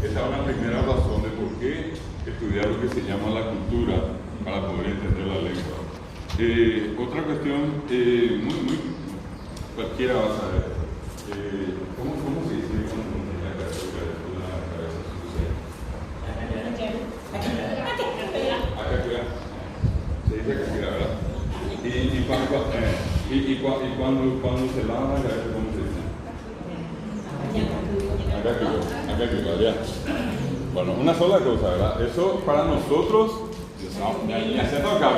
esa es una primera razón de por qué estudiar lo que se llama la cultura para poder entender la lengua. Otra cuestión, muy cualquiera va a saber. ¿Cómo se dice cuando la cabeza sucia? Acaquea. Se dice acaquea, ¿verdad? Y cuando se lava la cabeza, ¿cómo se dice? Acaquea, ya. Bueno, una sola cosa, ¿verdad? Eso para nosotros, ni acepta acá,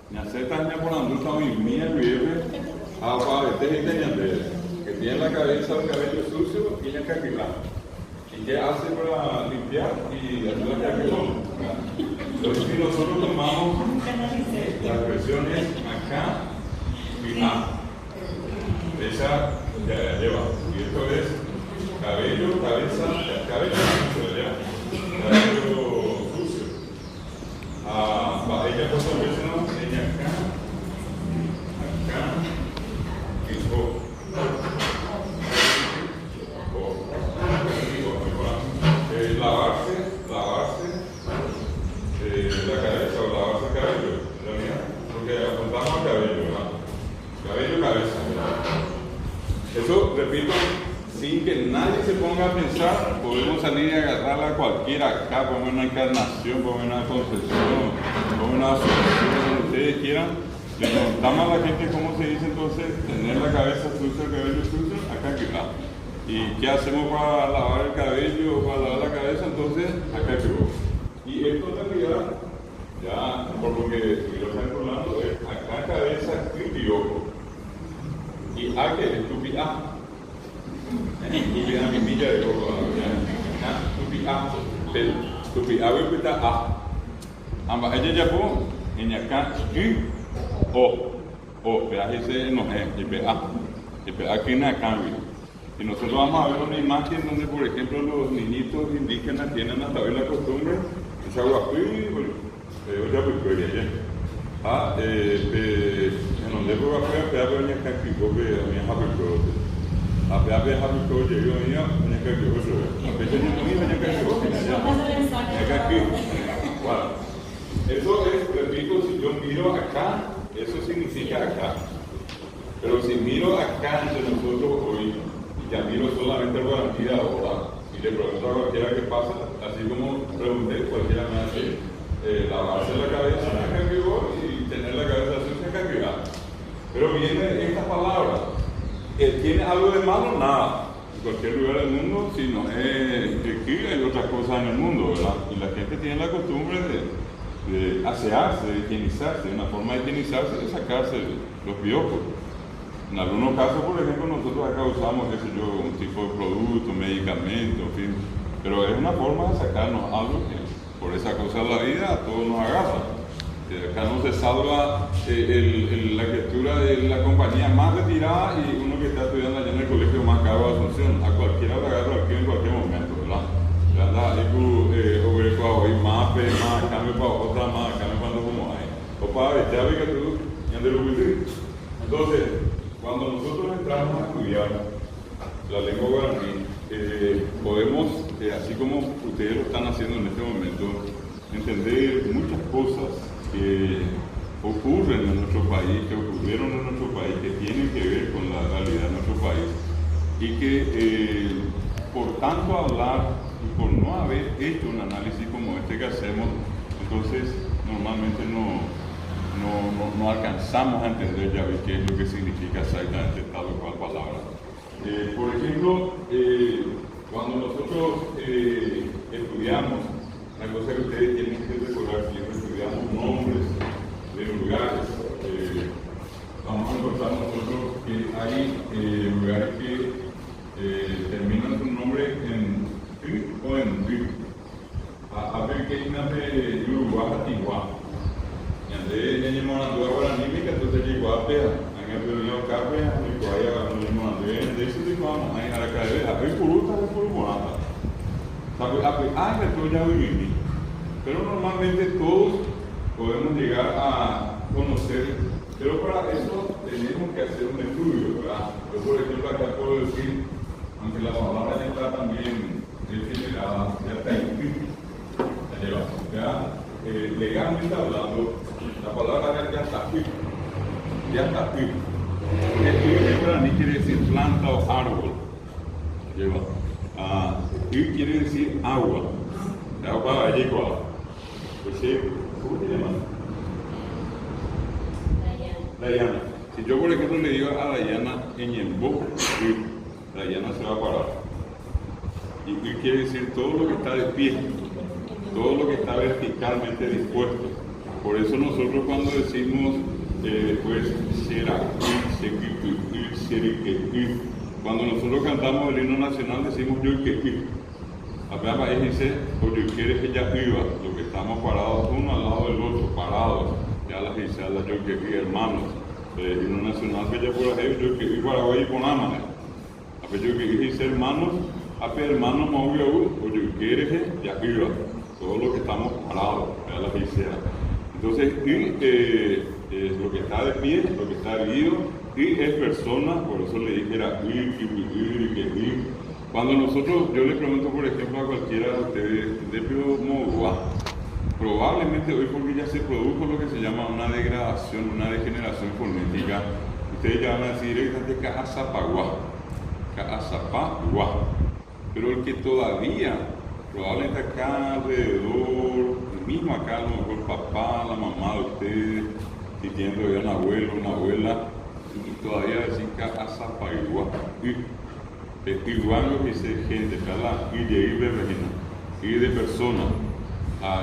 ni acepta ni por andar tan mía vive, que tiene la cabeza el cabello sucio, tiene que arreglar. ¿Y qué hace para limpiar? Y ayuda a que entonces, si nosotros tomamos las versiones acá y acá, esa ya lleva. Y esto es cabello, cabeza, cabello sucio. Ella puso a veces no enseña acá y lavarse la cabeza o lavarse el cabello, en realidad, porque apuntamos al cabello, ¿verdad? Cabello, cabeza, ¿verdad? Eso, repito, sin que nadie se ponga a pensar, podemos salir y agarrarla a cualquiera acá, ponemos una encarnación, ponemos una concesión, ponemos una asociación, donde ustedes quieran. Le preguntamos a la gente cómo se dice entonces tener la cabeza sucia, el cabello sucio, acá que va. ¿Y qué hacemos para lavar el cabello o para lavar la cabeza? Entonces, acá que va. Y esto en realidad, ya por lo que yo estoy hablando, es acá cabeza y ojo. Y a que es tupiá. Tupiá mi milla de ojo. Tupiá voy a quitar a. Ambas ella ya pone en acá y o, pero ese no es, y aquí no cambia. Y nosotros vamos a ver una imagen donde, por ejemplo, los niñitos indígenas tienen hasta hoy la costumbre, esa guapuí, ya pues ya. En donde voy a hacer, pero doña Caquico, que a mí es habicote. A ver, habicote, yo venía, doña Caquico, a veces yo no iba, doña Caquico, eso es, repito, si yo miro acá, eso significa acá. Pero si miro acá entre nosotros hoy, y ya miro solamente el guaraní de ahora, y le pregunto a cualquiera qué pasa, así como pregunté, cualquiera me hace lavarse la cabeza acá que voy y tener la cabeza sucia acá que va. Pero viene esta palabra, ¿tiene algo de malo? Nada. En cualquier lugar del mundo, si no es aquí, hay otras cosas en el mundo, ¿verdad? Y la gente tiene la costumbre de asearse, de higienizarse. Una forma de higienizarse es sacarse los piojos. En algunos casos, por ejemplo, nosotros acá usamos, qué sé yo, un tipo de producto, medicamento, en fin. Pero es una forma de sacarnos algo que por esa cosa de la vida a todos nos agarra. Acá no se salva la criatura de la compañía más retirada y uno que está estudiando allá en el colegio más caro de Asunción. A cualquiera le agarra aquí en cualquier momento, ¿verdad? Más cambio para otra, más cambio para como hay. O para ver, que tú, entonces, cuando nosotros entramos a estudiar la lengua guaraní, podemos, así como ustedes lo están haciendo en este momento, entender muchas cosas que ocurren en nuestro país, que ocurrieron en nuestro país, que tienen que ver con la realidad de nuestro país y que por tanto hablar y por no haber hecho un análisis como este que hacemos, entonces normalmente no alcanzamos a entender ya qué es lo que significa exactamente tal o cual palabra. Por ejemplo, cuando nosotros estudiamos, la cosa que ustedes tienen que recordar, siempre estudiamos nombres de lugares, vamos a encontrar nosotros que hay lugares que terminan su nombre en "ü" o en "ü". A ver qué es de Uruguay a Tijuana. Y antes en el momento ahora ni me entonces llegó a Pea, en el reunión Carpe, en el cual ya no le mandé de eso de Juan, ahí a la calle, a ver puruta de Purumorata. ¿Sabe? Que tú ya viví. Pero normalmente todos podemos llegar a conocer, pero para eso tenemos que hacer un estudio, ¿verdad? Yo, por ejemplo, acá puedo decir, aunque la palabra ya está también generada, ya está legalmente hablando, la palabra ya está aquí. Ya está aquí. En guaraní quiere decir planta o árbol. Lleva. Y quiere decir agua. Agua allí igual. Pues sí, ¿cómo se llama? Dayana. Si yo por ejemplo le digo a Dayana en Yembo, Dayana se va a parar. Y quiere decir todo lo que está de pie, todo lo que está verticalmente dispuesto. Por eso nosotros cuando decimos después cuando nosotros cantamos el himno nacional decimos yo que apenas ahí dice o yo quiere que ella viva, lo que estamos parados uno al lado del otro, parados, ya las dice a las yo que hermanos, el himno nacional que ya por ahí yo que Paraguay y Ponamane, a ver yo que dice hermanos, a ver hermanos Mauvio o yo quiere que ya viva, todo lo que estamos parados, ya las dice. Entonces, lo que está de pie, lo que está erguido, y es persona, por eso le dije era ir. Cuando nosotros, yo le pregunto por ejemplo a cualquiera de ustedes, de Mogua, probablemente hoy porque ya se produjo lo que se llama una degradación, una degeneración fonética, ustedes ya van a decir directamente Caazapagua, pero el que todavía, probablemente acá alrededor, mismo acá a lo mejor papá, la mamá de ustedes, si tienen todavía un abuelo, una abuela, y todavía decir Caazapagua, igual lo que dice gente, y de ir de Regina, y de persona.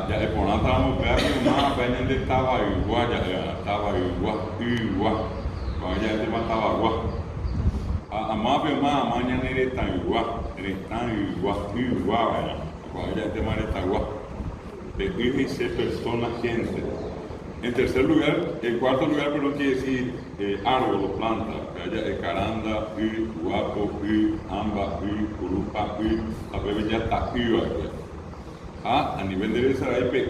Ya de poner estábamos veando más apenas de Tabaigua, cuando ya se mataba agua. Más pero más mañana eres tan igual, cuando ya te mares tan igual. De ir y ser persona, gente. En tercer lugar, en cuarto lugar, pero quiere decir árbol o planta, que haya caranda, guapo, amba, curupa, la bebé ya está a nivel de Saraipe,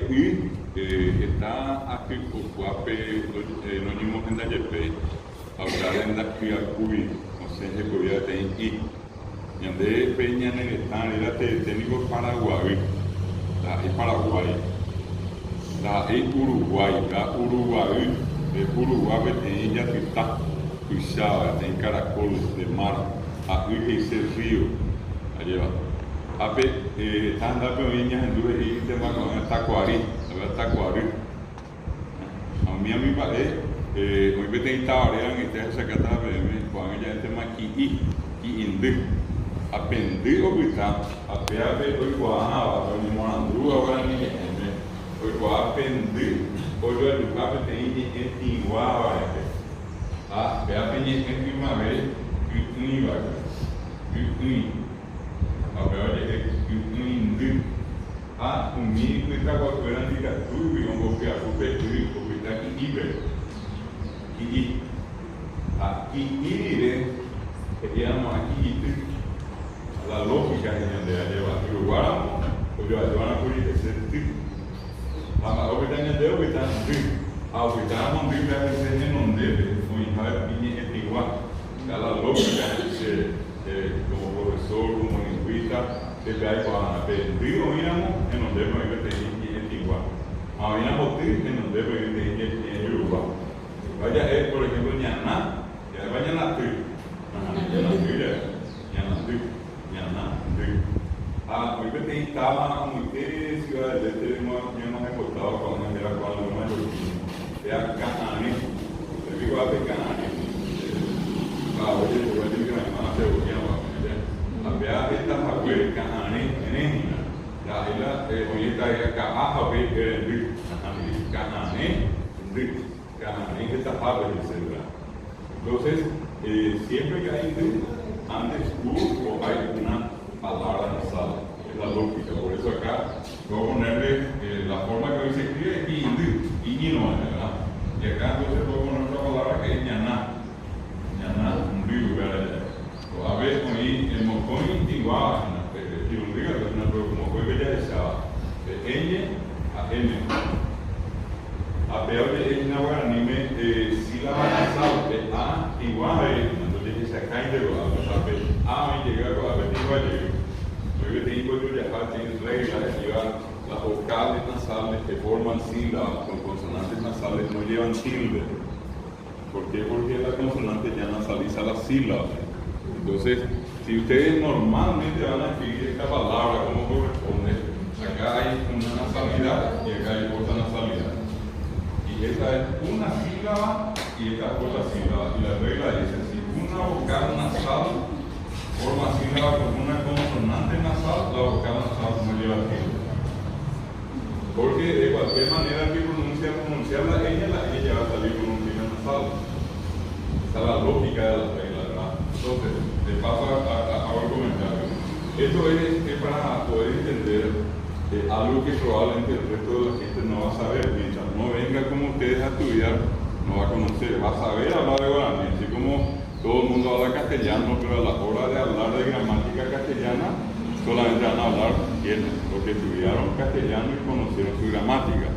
está aquí, guape, no nimos en la yepe, ahora en la cuy, no sé, se podía tener y ande peña en el están, era técnico Paraguay, es Paraguay. Es Uruguay, Uruguay tem Yatitá, Cuixaba, tem caracoles de mar, aí esse rio, ali ó. Está andando para mim, em duas rios, tem uma Taquari, a minha amiga hoje tem Itauré, em terra secretária, com a gente tem uma que inde, aprender a gritar, até o igual, o Morandu, agora ninguém. Hoje eu aprendi, hoje eu educava tem em igual a aprendi em primavera e vai a verdade a comigo que está gostando de tudo e vou ficar com o peito porque está aqui aqui que llama aqui a lógica de llevar o guaramo o de llevar por esse Ahora que deu kita ao kita mandei para você não deve o impacto é igual cada lógica como professor como linguista deve aí para aprender o irmão e não deve aí ter igual a minha motivo que não deve aí ter igual vaya por exemplo Nhana ya vaya na tribo hoy me estaba muy ciudad de este mismo hemos reportado con una guerra con los más de Canane, le digo a Canane, oye, yo voy a decir que la hermana se volvía a ver estas abuelas Canane, en la isla, hoy está acá, a ver, Canane, que está padre, etc. Entonces, siempre que hay antes o hay una palabra nasal, es la lógica, por eso acá voy a ponerle la forma que hoy se escribe y no, ¿verdad? Y acá entonces voy a poner otra palabra que es ñaná, ¿verdad? O a veces con el mocón igual, como fue que ya decía, de ñ a n. A ver, es una guaraní, sílaba nasal, de a igual, entonces se acá en el a me llega a ver igual. Hoy tengo que viajar, tienes reglas, llevar las vocales nasales que forman sílabas con consonantes nasales no llevan tilde. ¿Por qué? Porque la consonante ya nasaliza la sílaba. Entonces, si ustedes normalmente van a escribir esta palabra como corresponde, acá hay una nasalidad y acá hay otra nasalidad. Y esta es una sílaba y esta es otra sílaba. Y la regla dice, si una vocal nasal forma sílaba con una consonante nasal, la vocal nasal no lleva tilde. Porque de cualquier manera que pronunciar la ella va a salir con un signo nasal. Esa es la lógica de la regla, ¿verdad? Entonces, te paso a el comentario. Esto es para poder entender algo que probablemente el resto de la gente no va a saber. Mientras no venga como ustedes a estudiar, no va a conocer, va a saber hablar de guaraní, así como todo el mundo habla castellano, pero a la hora de hablar de gramática castellana, solamente van a hablar quienes, los que estudiaron castellano y conocieron su gramática.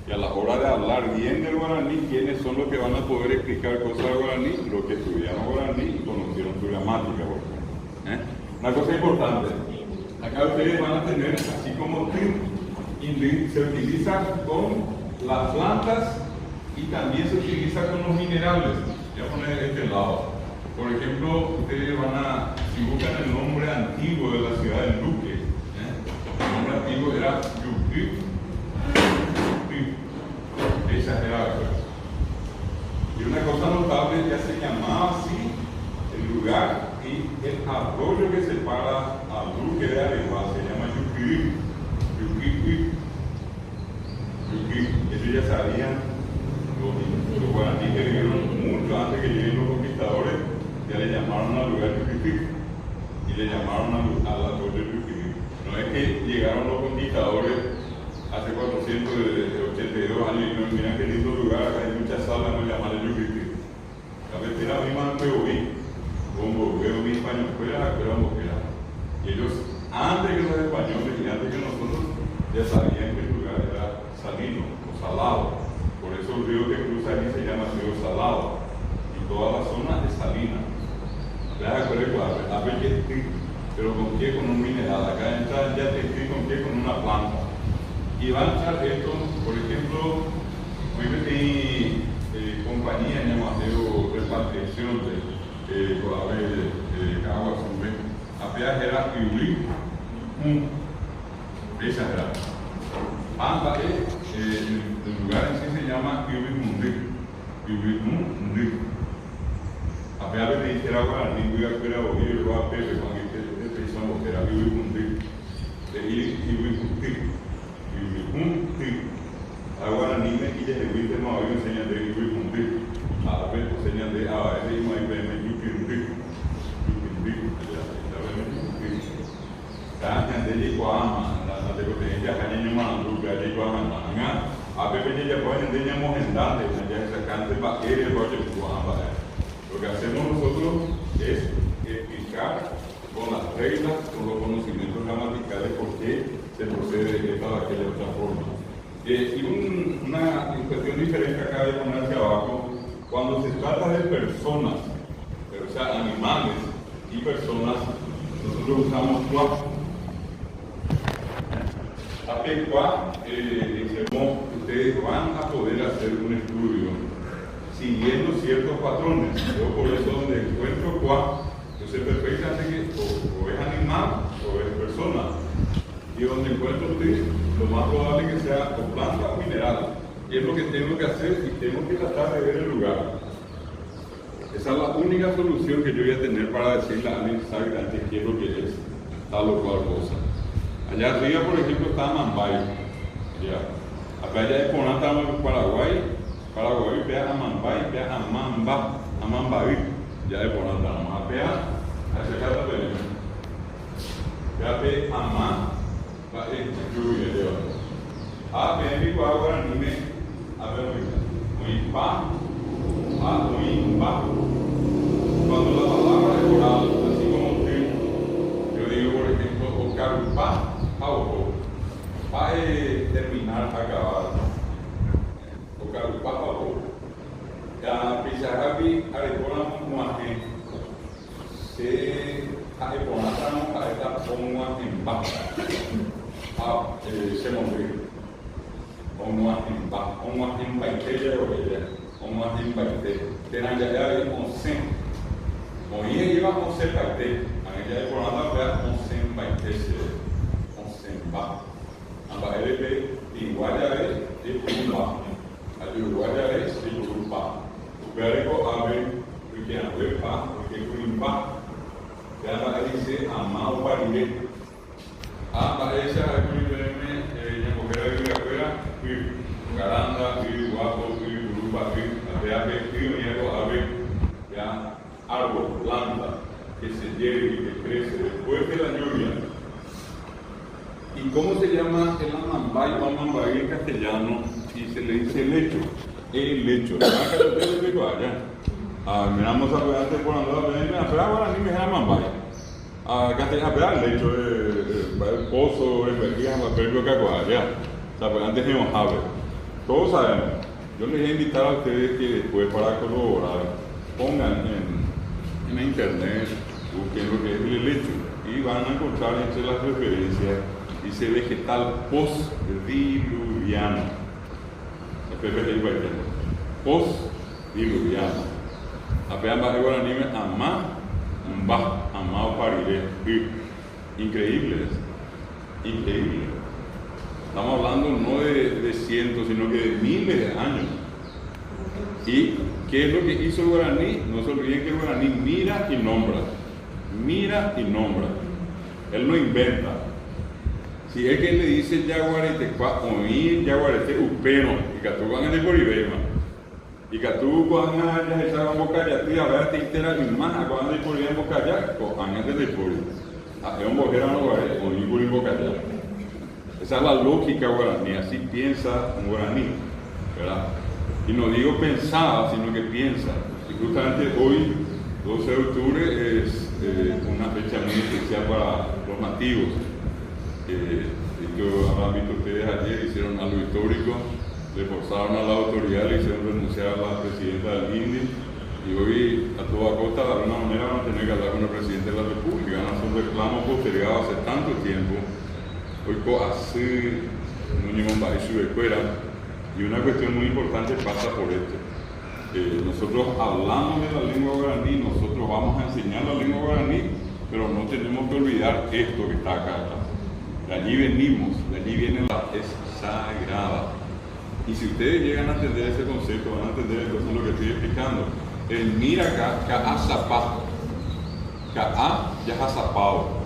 Y a la hora de hablar bien del guaraní, ¿quiénes son los que van a poder explicar cosas del guaraní? Los que estudiaron guaraní y conocieron su gramática, por ejemplo. Una cosa importante, acá ustedes van a tener, así como se utiliza con las plantas y también se utiliza con los minerales. Voy a poner este lado. Por ejemplo, ustedes van a, si buscan el nombre antiguo de la ciudad de Luque, el nombre antiguo era Yupi. Exagerado. Y una cosa notable, ya se llamaba así el lugar y el arroyo que separa a Luque de Areguá se llama Yuquiri. Ellos ya sabían, los guaraníes que vivieron mucho antes que lleguen los conquistadores, ya le llamaron al lugar Yuquiri y le llamaron al arroyo Yuquiri. No es que llegaron los conquistadores hace 482 años y no, mira qué lindo lugar, acá hay muchas salas, no llaman el Yuquiri. La vez era misma Peoví, como veo mi español, fuera boquera. Y ellos, antes que los españoles y antes que nosotros, ya sabían que el lugar era salino o salado. Por eso el río que cruza aquí se llama río Salado. Y toda la zona es salina. Deja que recuerden, a ver qué es, pero con qué, con un mineral. Acá entra ya te con qué, con una planta. Y van a echar esto, por ejemplo, hoy metí compañía en Amateo repatriación de Colavés de Caguas, apenas era Piulí, exagerado. Anda el lugar en sí se llama Piulí Mundi. Apenas le dijera a ningún lugar que era oír, lo a Pepe, cuando este pensamos que era Piulí Mundi, de ir Piulí Mundi. Agora ni me quilla de viste no había enseñado de ir a ver enseñan de a ese y me kan de kuama la de que ya caña mandu ga de kuama nga a pepe ya pueden de nya mohendante ya sacante pa el roche kuama. Lo que hacemos nosotros es explicar con las reglas, con los conocimientos gramaticales por qué se procede de esta o aquella otra forma. Y una cuestión diferente acá de ponerse abajo, cuando se trata de personas, o sea, animales y personas, nosotros usamos cuá. Ustedes van a poder hacer un estudio siguiendo ciertos patrones. Yo por eso donde encuentro cuá, yo sé perfectamente que o es animal o es persona. Y donde encuentro usted, lo más probable que sea o planta o mineral. Y es lo que tengo que hacer y tengo que tratar de ver el lugar. Esa es la única solución que yo voy a tener para decirle a alguien exactamente qué es lo que es tal o cual cosa. Allá arriba, por ejemplo, está Amambay. Ya. Acá allá de Poná estamos en Paraguay, vea Amambay, vea Amambay. Ya de Poná estamos. Vea, hacia acá está venimos. Vea, ve Amá. Lluvia de oro. A ver, igual agora anime. A ver, muy pa. Muy pa. Cuando la palabra es oral, así como usted, yo digo, por ejemplo, o carupá, auto. Pa es terminar, acabar. O carupá, auto. Ya, pisajabi, arepona, muaje. Se arepona, a esta ponga en pa. se movió. Onwa imbaiteja oreja, onwa imbaite. Tenanga ya onsen. Oye iba onsen baite. Anga por nada vea onsen baite se onsen ba. Amba ele igual ya de pumba. Ali igual ya de pumba. Vergo ave porque a huepa porque pumba. Ya va a decir amado paride. Amba esa primero Garanda, guapo, grupa, ya árbol, planta, que se lleve y que crece después de la lluvia. ¿Y cómo se llama el amambay en castellano? Y se le dice lecho, el lecho. Miramos a ver antes por andar, pero ahora ni me llama amambay. Castellano, pero el lecho, el pozo, el vergüenza, el perro cacuaya. O sea, pues antes de Mojave. Todos sabemos. Yo les voy a invitar a ustedes que después para corroborar pongan en internet, busquen lo que es el helecho y van a encontrar entre las referencias, dice vegetal post-diluviano. Post-diluviano. Apenas va a llevar anime amado pariré. Increíble. Estamos hablando no de cientos, sino que de miles de años. ¿Y qué es lo que hizo el guaraní? No se olviden que el guaraní mira y nombra. Él no inventa. Si es que él le dice yaguarete, oír yaguarete upeno, y que tú van a ir por Ibeima. Y que tú van a echar un bocallá, y a ver, te intera y más, cuando ir por Ibeima bocallá, o antes de por Ibeima. Es un bojero no guarete, o ir por Ibeima bocallá. Esa es la lógica guaraní, así piensa un guaraní, ¿verdad? Y no digo pensar, sino que piensa. Y justamente hoy, 12 de octubre, es una fecha muy especial para los nativos. Esto habrán visto ustedes ayer, hicieron algo histórico, le forzaron a la autoridad, le hicieron renunciar a la presidenta del INDI, y hoy a toda costa, de alguna manera, van a tener que hablar con el presidente de la República. No es un reclamo postergado hace tanto tiempo. Hoy así no llevan bajo su escuela, y una cuestión muy importante pasa por esto. Nosotros hablamos de la lengua guaraní, nosotros vamos a enseñar la lengua guaraní, pero no tenemos que olvidar esto que está acá atrás. De allí venimos, de allí viene es sagrada. Y si ustedes llegan a entender ese concepto, van a entender entonces lo que estoy explicando. El mira ka zapá, ka ya zapado.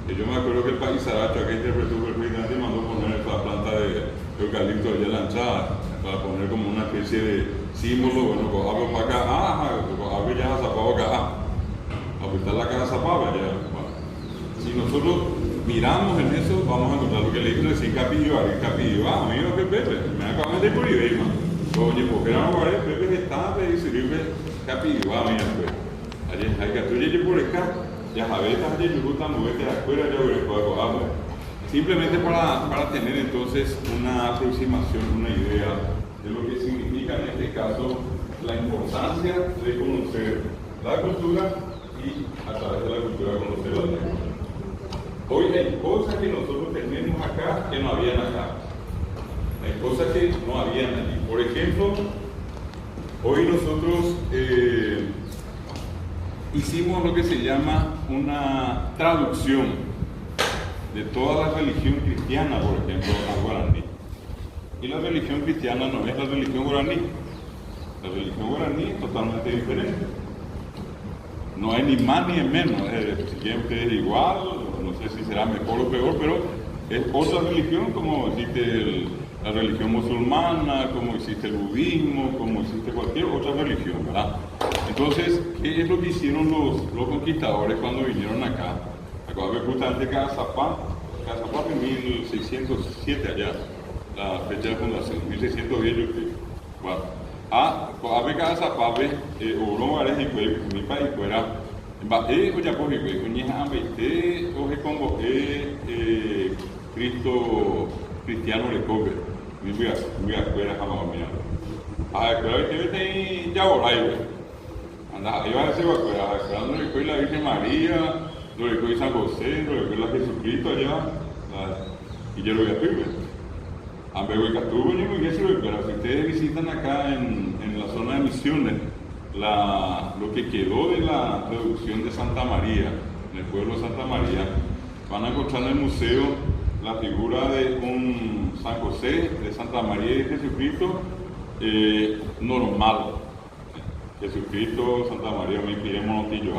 Yo me acuerdo que el país Saracho que interpretó perfectamente mandó poner esta planta de eucalipto allá lanchada para poner como una especie de símbolo, bueno, pues hablo para acá, hablo ya zapado acá, está la casa zapado allá. Bueno, si nosotros miramos en eso, vamos a encontrar lo que le dijo decir capillo, amigo que Pepe, me acaban de por Ibeima. Oye, porque era un Pepe está de sirve capillo, mira, pues. Allí hay que tú por acá. Ya sabes, me gusta moverte a la escuela, simplemente para tener entonces una aproximación, una idea de lo que significa en este caso la importancia de conocer la cultura y a través de la cultura conocer la lengua. Hoy hay cosas que nosotros tenemos acá que no habían acá. Hay cosas que no habían allí. Por ejemplo, hoy nosotros hicimos lo que se llama una traducción de toda la religión cristiana, por ejemplo, al guaraní. Y la religión cristiana no es la religión guaraní. La religión guaraní es totalmente diferente. No hay ni más ni menos. Si quieren ustedes igual, no sé si será mejor o peor, pero es otra religión, como existe la religión musulmana, como existe el budismo, como existe cualquier otra religión, ¿verdad? Entonces, ¿qué es lo que hicieron los conquistadores cuando vinieron acá? Acá había justamente Cazapá en 1607 allá, la fecha de fundación, 1610 yo creo. Bueno, había Cazapá, oro vares en mi país fuera, o ya por ejemplo, uñeja ambeite, oje como Cristo cristiano le coge, voy a escuela jamás mirando. A escuela que vete ya orai, anda, iba a decir esperando le coge la Virgen María, lo le coge San José, lo le coge la Jesucristo allá. y yo lo voy a pedir. A ver, pero si ustedes visitan acá en la zona de Misiones, lo que quedó de la reducción de Santa María, en el pueblo de Santa María, van a encontrar en el museo la figura de un San José, de Santa María y de Jesucristo normal. Jesucristo, Santa María, me pidemos notillo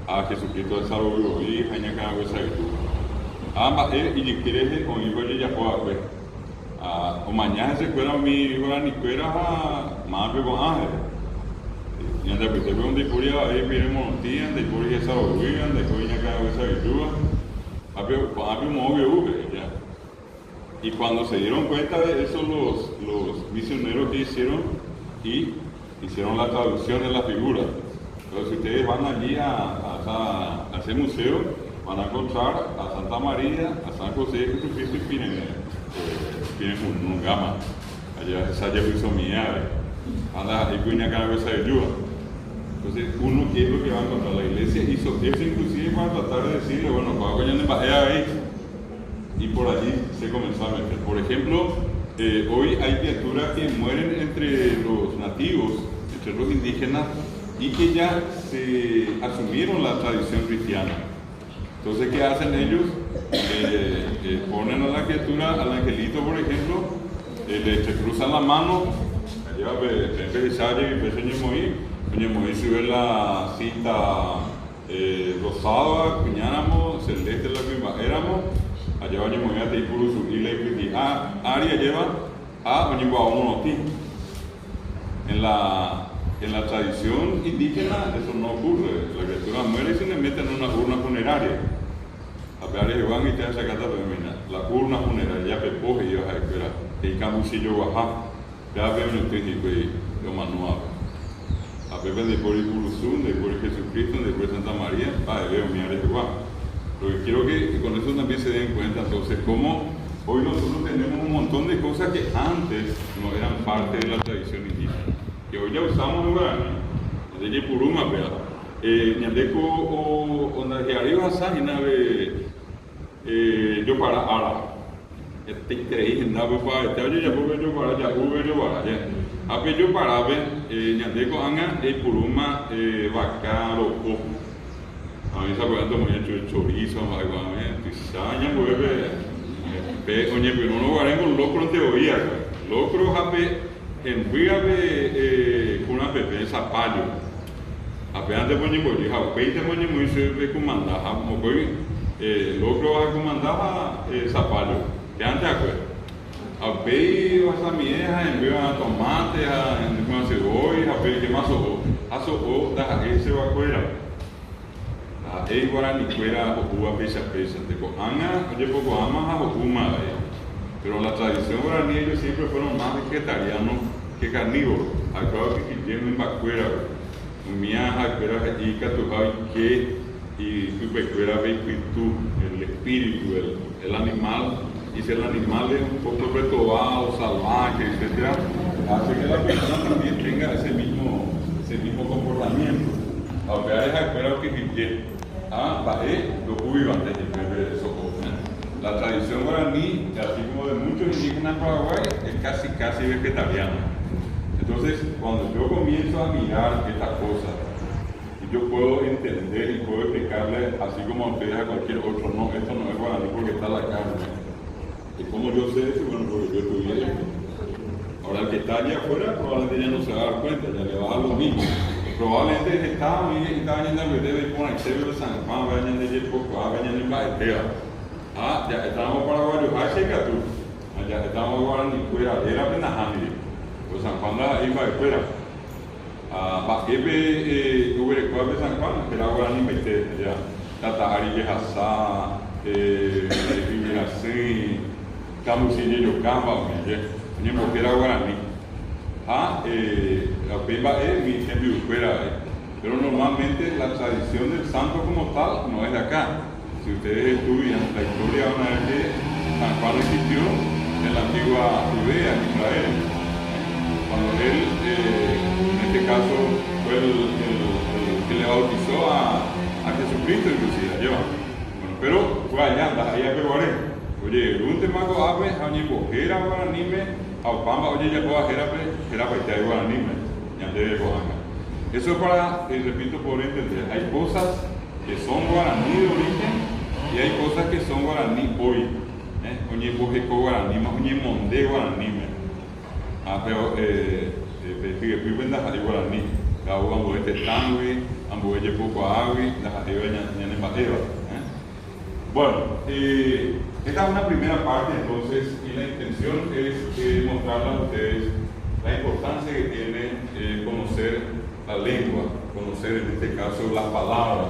a Jesucristo de Salvo y Jaña Canagüesa y tú. Ambas y quiere con hijo de Yacoa, o mañana se cuela mi hijo ni cuela más con ángeles. Y anda que te veo un dipuria ahí pidemos notillas, de por esa oruga, de Jaña Canagüesa y tú. Había un obvio ya. Y cuando se dieron cuenta de eso los misioneros que hicieron la traducción de la figura. Entonces si ustedes van allí a ese museo, van a encontrar a Santa María, a San José de Jesucristo y tienen un gama. Allá esa hizo mía, anda ahí cuña cada vez de ayuda. Entonces uno que es lo que va a encontrar. La iglesia hizo eso inclusive para tratar de decirle, bueno, para que vayan ahí. Y por allí se comenzó a meter. Por ejemplo, hoy hay criaturas que mueren entre los nativos, entre los indígenas, y que ya se asumieron la tradición cristiana. Entonces, ¿qué hacen ellos? Ponen a la criatura, al angelito, por ejemplo, le cruzan la mano, allá Moí sube la cinta rosada, cuñáramos, celeste la que éramos, allá Moí a Teipuru y le Aria lleva a uno en la tradición indígena eso no ocurre, la criatura muere y se le mete en una urna funeraria. A ver, Iván y te hace acá la urna funeraria, ya pepoje y vas a esperar, y camusillo baja, ya ven ustedes y lo manual. A ver, de por el Puruzún, de por Jesucristo, de por Santa María, veo mi área de Jehová. Lo que quiero que con eso también se den cuenta, entonces, cómo hoy nosotros tenemos un montón de cosas que antes no eran parte de la tradición indígena, que hoy ya usamos en guaraní, de Puruma, Ñandeco o donde arriba Ságina yo para Ara. Te creí en Nabo para este ya puedo yo para ya ya. A ver yo para Ñandeco anga Puruma vaca loco. A mí se acuerdan muy hecho el chorizo, algo tisaña, oye, pero no guarengo locro te oía, locro jape en una pepe zapallo. Apenas te ponen por hija, te ponen muy recomendada, como locro a comandar zapallo. ¿Qué antes acuerdas? Apenas vas a mi hija, envío a tomate, a cebolla, apenas que más o da ese va afuera. Ei guarani fuera o pesa, te cojan, oye, poco amas a Okuma, pero la tradición guaraní ellos siempre fueron más vegetarianos que carnívoros. Acabo que tienen vacuera, mía, vacuera, y catujá, y tu vacuera, el espíritu, el animal, y si el animal es un poco retobado, salvaje, etc., hace que la persona también tenga ese mismo comportamiento. Aunque hay vacuera que tiene. La tradición guaraní, así como de muchos indígenas en Paraguay, es casi vegetariana. Entonces, cuando yo comienzo a mirar estas cosas, yo puedo entender y puedo explicarle, así como a ustedes a cualquier otro, no, esto no es guaraní porque está la carne. Y como yo sé eso, bueno, porque yo estudié esto. Ahora, el que está allá afuera probablemente ya no se va a dar cuenta, ya le va a dar lo mismo. Probablemente estaba yendo a ver con el cebo de San Juan, vayan de Yepoco, vayan de Baetea. Ya estamos paraguayos, checa tú. Ya estamos guaraní fuera, era apenas hambre. Pues San Juan ahí va fuera. Baquepe, Uberecuabe San Juan, era guaraní Baetea, ya. Tata Ari Yehasá, Ribirasí, Camusillo Yocamba, ya. Porque era guaraní. Mi ejemplo fuera, pero normalmente la tradición del santo como tal no es de acá. Si ustedes estudian la historia van a ver que San Juan existió en la antigua Judea, en Israel. Cuando él, en este caso, fue el que le bautizó a Jesucristo, inclusive, lleva. Bueno, pero fue allá, allá Peguaré. Oye, un tema ave, a un bojera guaranime, a Pamba, oye, ya puedo hacer a guaranime, ya debe cojar. Eso es para, repito, por entender, hay cosas que son guaraní de origen y hay cosas que son guaraní hoy. Oye, bojeco guaraní, más oye, monde guaranime. Pero, que viven las hay guaraní, cada uno este tangui, ambos oye poco agui, las hay en pateva. Bueno, esta es una primera parte entonces y la intención es mostrarles a ustedes la importancia que tiene conocer la lengua, conocer en este caso las palabras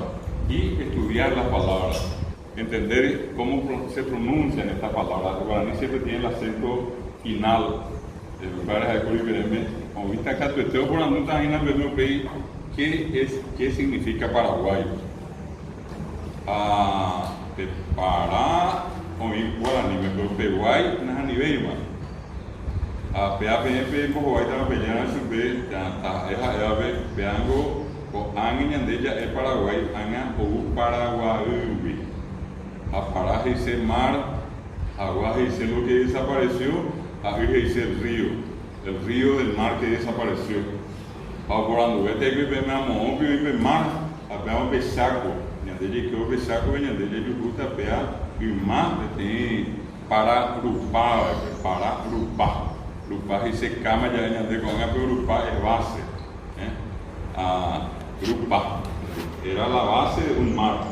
y estudiar las palabras, entender cómo se pronuncian estas palabras. El guaraní siempre tiene el acento final, como viste acá, por la nota en el ¿qué significa Paraguay? Para oír guaraní, pero Peguay no es nivel más. A PAPP como vai estar peleando sobre esa veango o angin de ella el Paraguay anga o Paraguay. A para ese mar, agua ese lo que desapareció, a ese el río del mar que desapareció. Ahora cuando este que me amo, que mar, a pegar un pesaco. Desde que o besaco venha dele ele luta pé e mar tem para grupar e se cama já venha de com a grupar é base, a grupar era a base de um mar.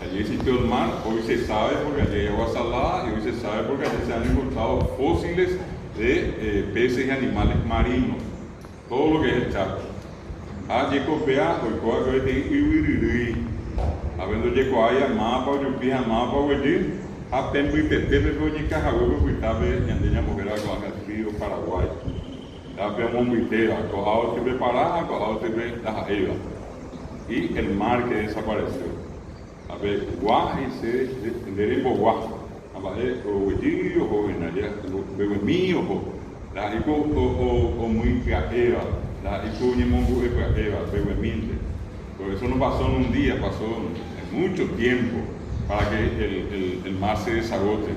Allí existe un mar, hoy se sabe porque allí hay agua salada y hoy se sabe porque allí se han encontrado fósiles de peces y animales marinos, todo lo que es el Chaco. Allí copia hoy coa que tem havendo de coaia mapa de pia mapa hoje a tempo e pepe hoje carregou o estava andando morrer agora no Rio Paraguai a pé um inteiro a corral se preparar a corral se da raiva e o mar que desapareceu a ver guá e se derem guá a ver o dia o nadia o bebê da rico o muito gaera da rico ni mongo e gaera bebê. Pero eso no pasó en un día, pasó en mucho tiempo para que el mar se desagote,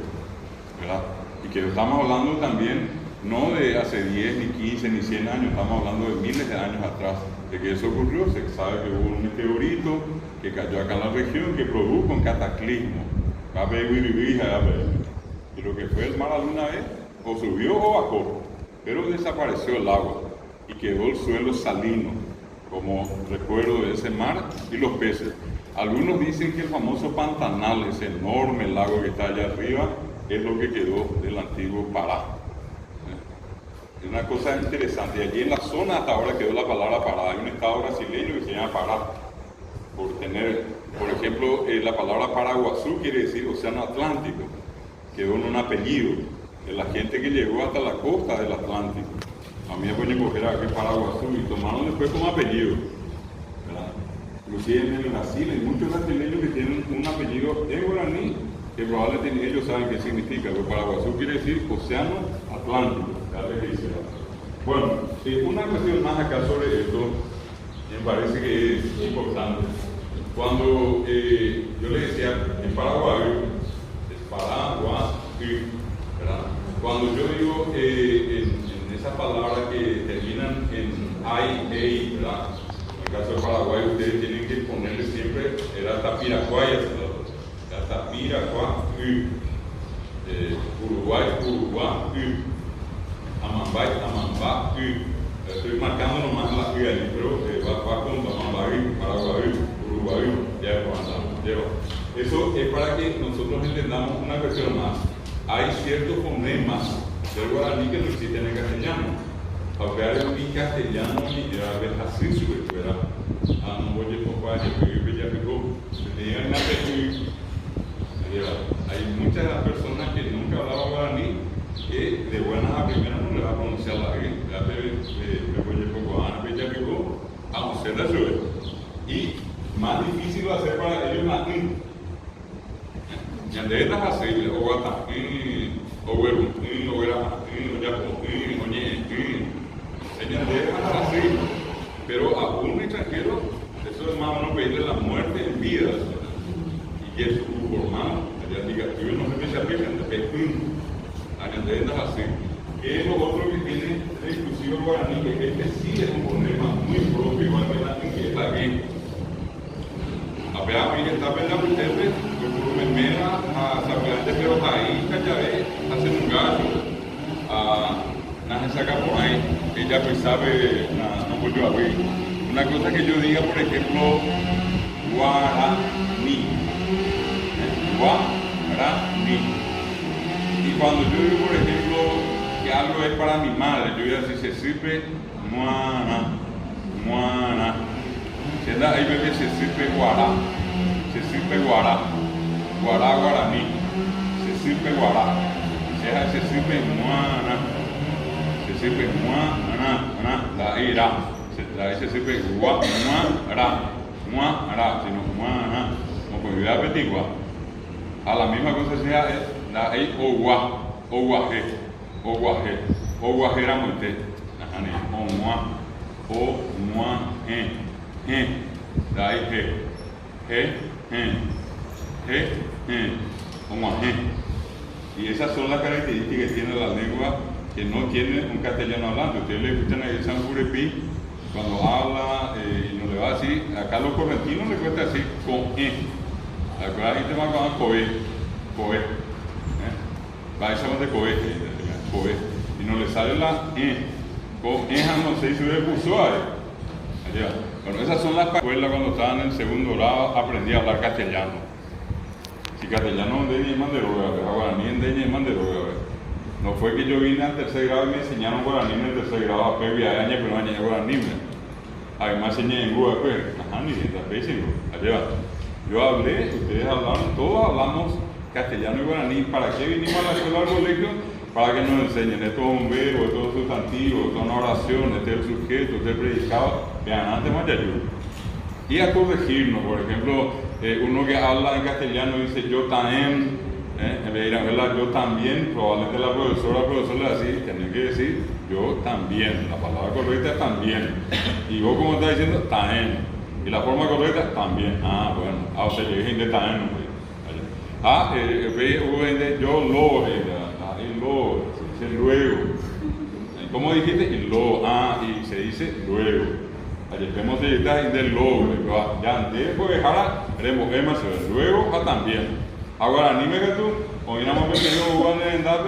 ¿verdad? Y que estamos hablando también no de hace 10, ni 15, ni 100 años, estamos hablando de miles de años atrás, de que eso ocurrió. Se sabe que hubo un meteorito que cayó acá en la región que produjo un cataclismo. Y lo que fue el mar alguna vez, o subió o bajó, pero desapareció el agua y quedó el suelo salino como recuerdo de ese mar y los peces. Algunos dicen que el famoso Pantanal, ese enorme lago que está allá arriba, es lo que quedó del antiguo Pará. Es una cosa interesante. Y allí en la zona hasta ahora quedó la palabra Pará. Hay un estado brasileño que se llama Pará, por tener, por ejemplo, la palabra Paraguazú quiere decir Océano Atlántico. Quedó en un apellido de la gente que llegó hasta la costa del Atlántico. A mí me ponen coger aquí Paraguazú y tomaron después como apellido, ¿verdad? Inclusive en el Brasil hay muchos brasileños que tienen un apellido en guaraní que probablemente ellos saben qué significa, pero Paraguazú quiere decir Océano Atlántico. Bueno, una cuestión más acá sobre esto me parece que es importante. Cuando yo le decía en Paraguay, es Paraguay, ¿verdad? Cuando yo digo esas palabras que terminan en ay, ei, ¿verdad? En el caso de Paraguay, ustedes tienen que ponerle siempre, era Tapiracuaya, era Tapiracuá, Uruguay, Uruguay, Amambay, Amambá, estoy marcando nomás la I ahí, pero va con Amambay, Paraguay, Uruguay, lleva. Eso es para que nosotros entendamos una cuestión más. Hay ciertos fonemas del guaraní que no existen en castellano. Para en castellano y ya ves así su escuela. No voy a poco que ya pegó. Hay muchas personas que nunca hablaban guaraní que de buenas a primeras no le va a pronunciar la I. Ya voy a poco ya pegó. Vamos a hacer la suya. Y más difícil va a ser para ellos la I. Ya de estas así, o gata, o huevo, o era, o ya, oye, así. Pero a un extranjero, eso es más o menos pedirle la muerte en vida. Y que su hermano allá diga, yo no sé qué se aplica, es así. ¿Qué es lo otro que tiene el inclusivo guaraní? Que este sí es un problema muy propio, igual que la guía. Apenas mí está pensando ustedes, que por me mera a saber pero ahí callaré, hace un gallo, nada se saca por ahí, ella pues sabe, no puedo yo abrir. Una cosa que yo diga, por ejemplo, guaraní, guaraní. Y cuando yo digo, por ejemplo, que algo es para mi madre, yo voy a decir, se sirve muana, muana. Ahí ve que se sirve guará, guará guaraní, se sirve guará, se sirve muana, la ira, se sirve guará, sino muana, no puedo ir a petigua. A la misma cosa sea la hay oguaje era muy te, la hay y esas son las características que tiene la lengua que no tiene un castellano hablando. Ustedes le escuchan a el San Jurepi cuando habla y no le va así. Acá los correntinos le cuesta así con acá la gente va a coe, va a esa de coe, y no le sale la con no se hizo de usuario. Bueno, esas son las escuelas cuando estaban en el segundo grado, aprendí a hablar castellano. Si castellano de ni manderoga, guaraní en deña y manderoga. No fue que yo vine al tercer grado y me enseñaron guaraní en el tercer grado, a pedir a año, pero año guaraní. Además enseñé en Cuba, pues, ni está pésimo. Allá. Yo hablé, ustedes hablaron, todos hablamos castellano y guaraní. ¿Para qué vinimos a la escuela al colegio? Para que nos enseñen. Esto es un verbo, esto es un sustantivo, esto es una oración, este es el sujeto, este es el predicado. Vean, antes más de ayuda. Y a corregirnos, por ejemplo, uno que habla en castellano dice yo también, en vez de ir a verla yo también, probablemente la profesora así, tiene que decir yo también. La palabra correcta es también. Y vos como estás diciendo, también. Y la forma correcta, también. Bueno, o sea, yo dije también, yo lo, se dice luego. ¿Cómo dijiste? Y luego, y se dice luego. Ayer vemos que está del luego, ya antes pues ahora haremos luego también. Ahora ni me que tú, o miramos pequeño lugar de andar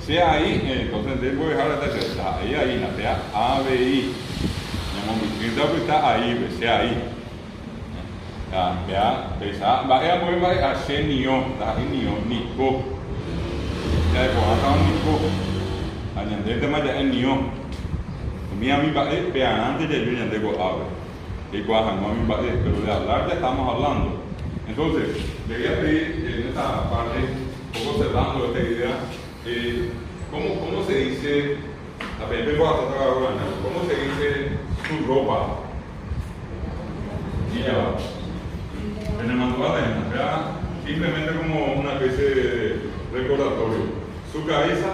sea ahí, entonces después ahora está ahí, la sea ABI. Está ahí, sea ahí. Ya, pesa, vaya muy a ser niño, nico. Ya después acá un nico. Añandete más ya el niño. Mi amiga vean antes de yo ya tengo ave. Y cuando a mi padre, pero de hablar ya estamos hablando. Entonces, le voy a pedir en esta parte, un poco cerrando esta idea, ¿cómo se dice, cómo se dice su ropa? Y ya va. En el manual de simplemente como una especie de recordatorio. Su cabeza,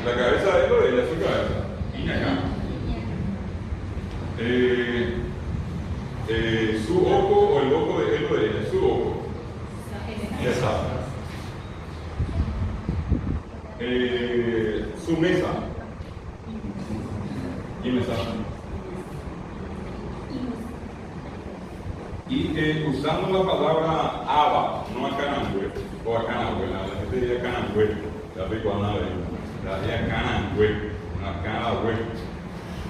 la cabeza de lo de ella, su cabeza. Y acá. Su ojo o el ojo de él o de ella, su ojo. Esa. Su mesa. Y mesa. Y usando la palabra aba, no acanangüe, o acanangüe, la gente diría acanangüe, la pecuana la diría acanangüe, una acanangüe.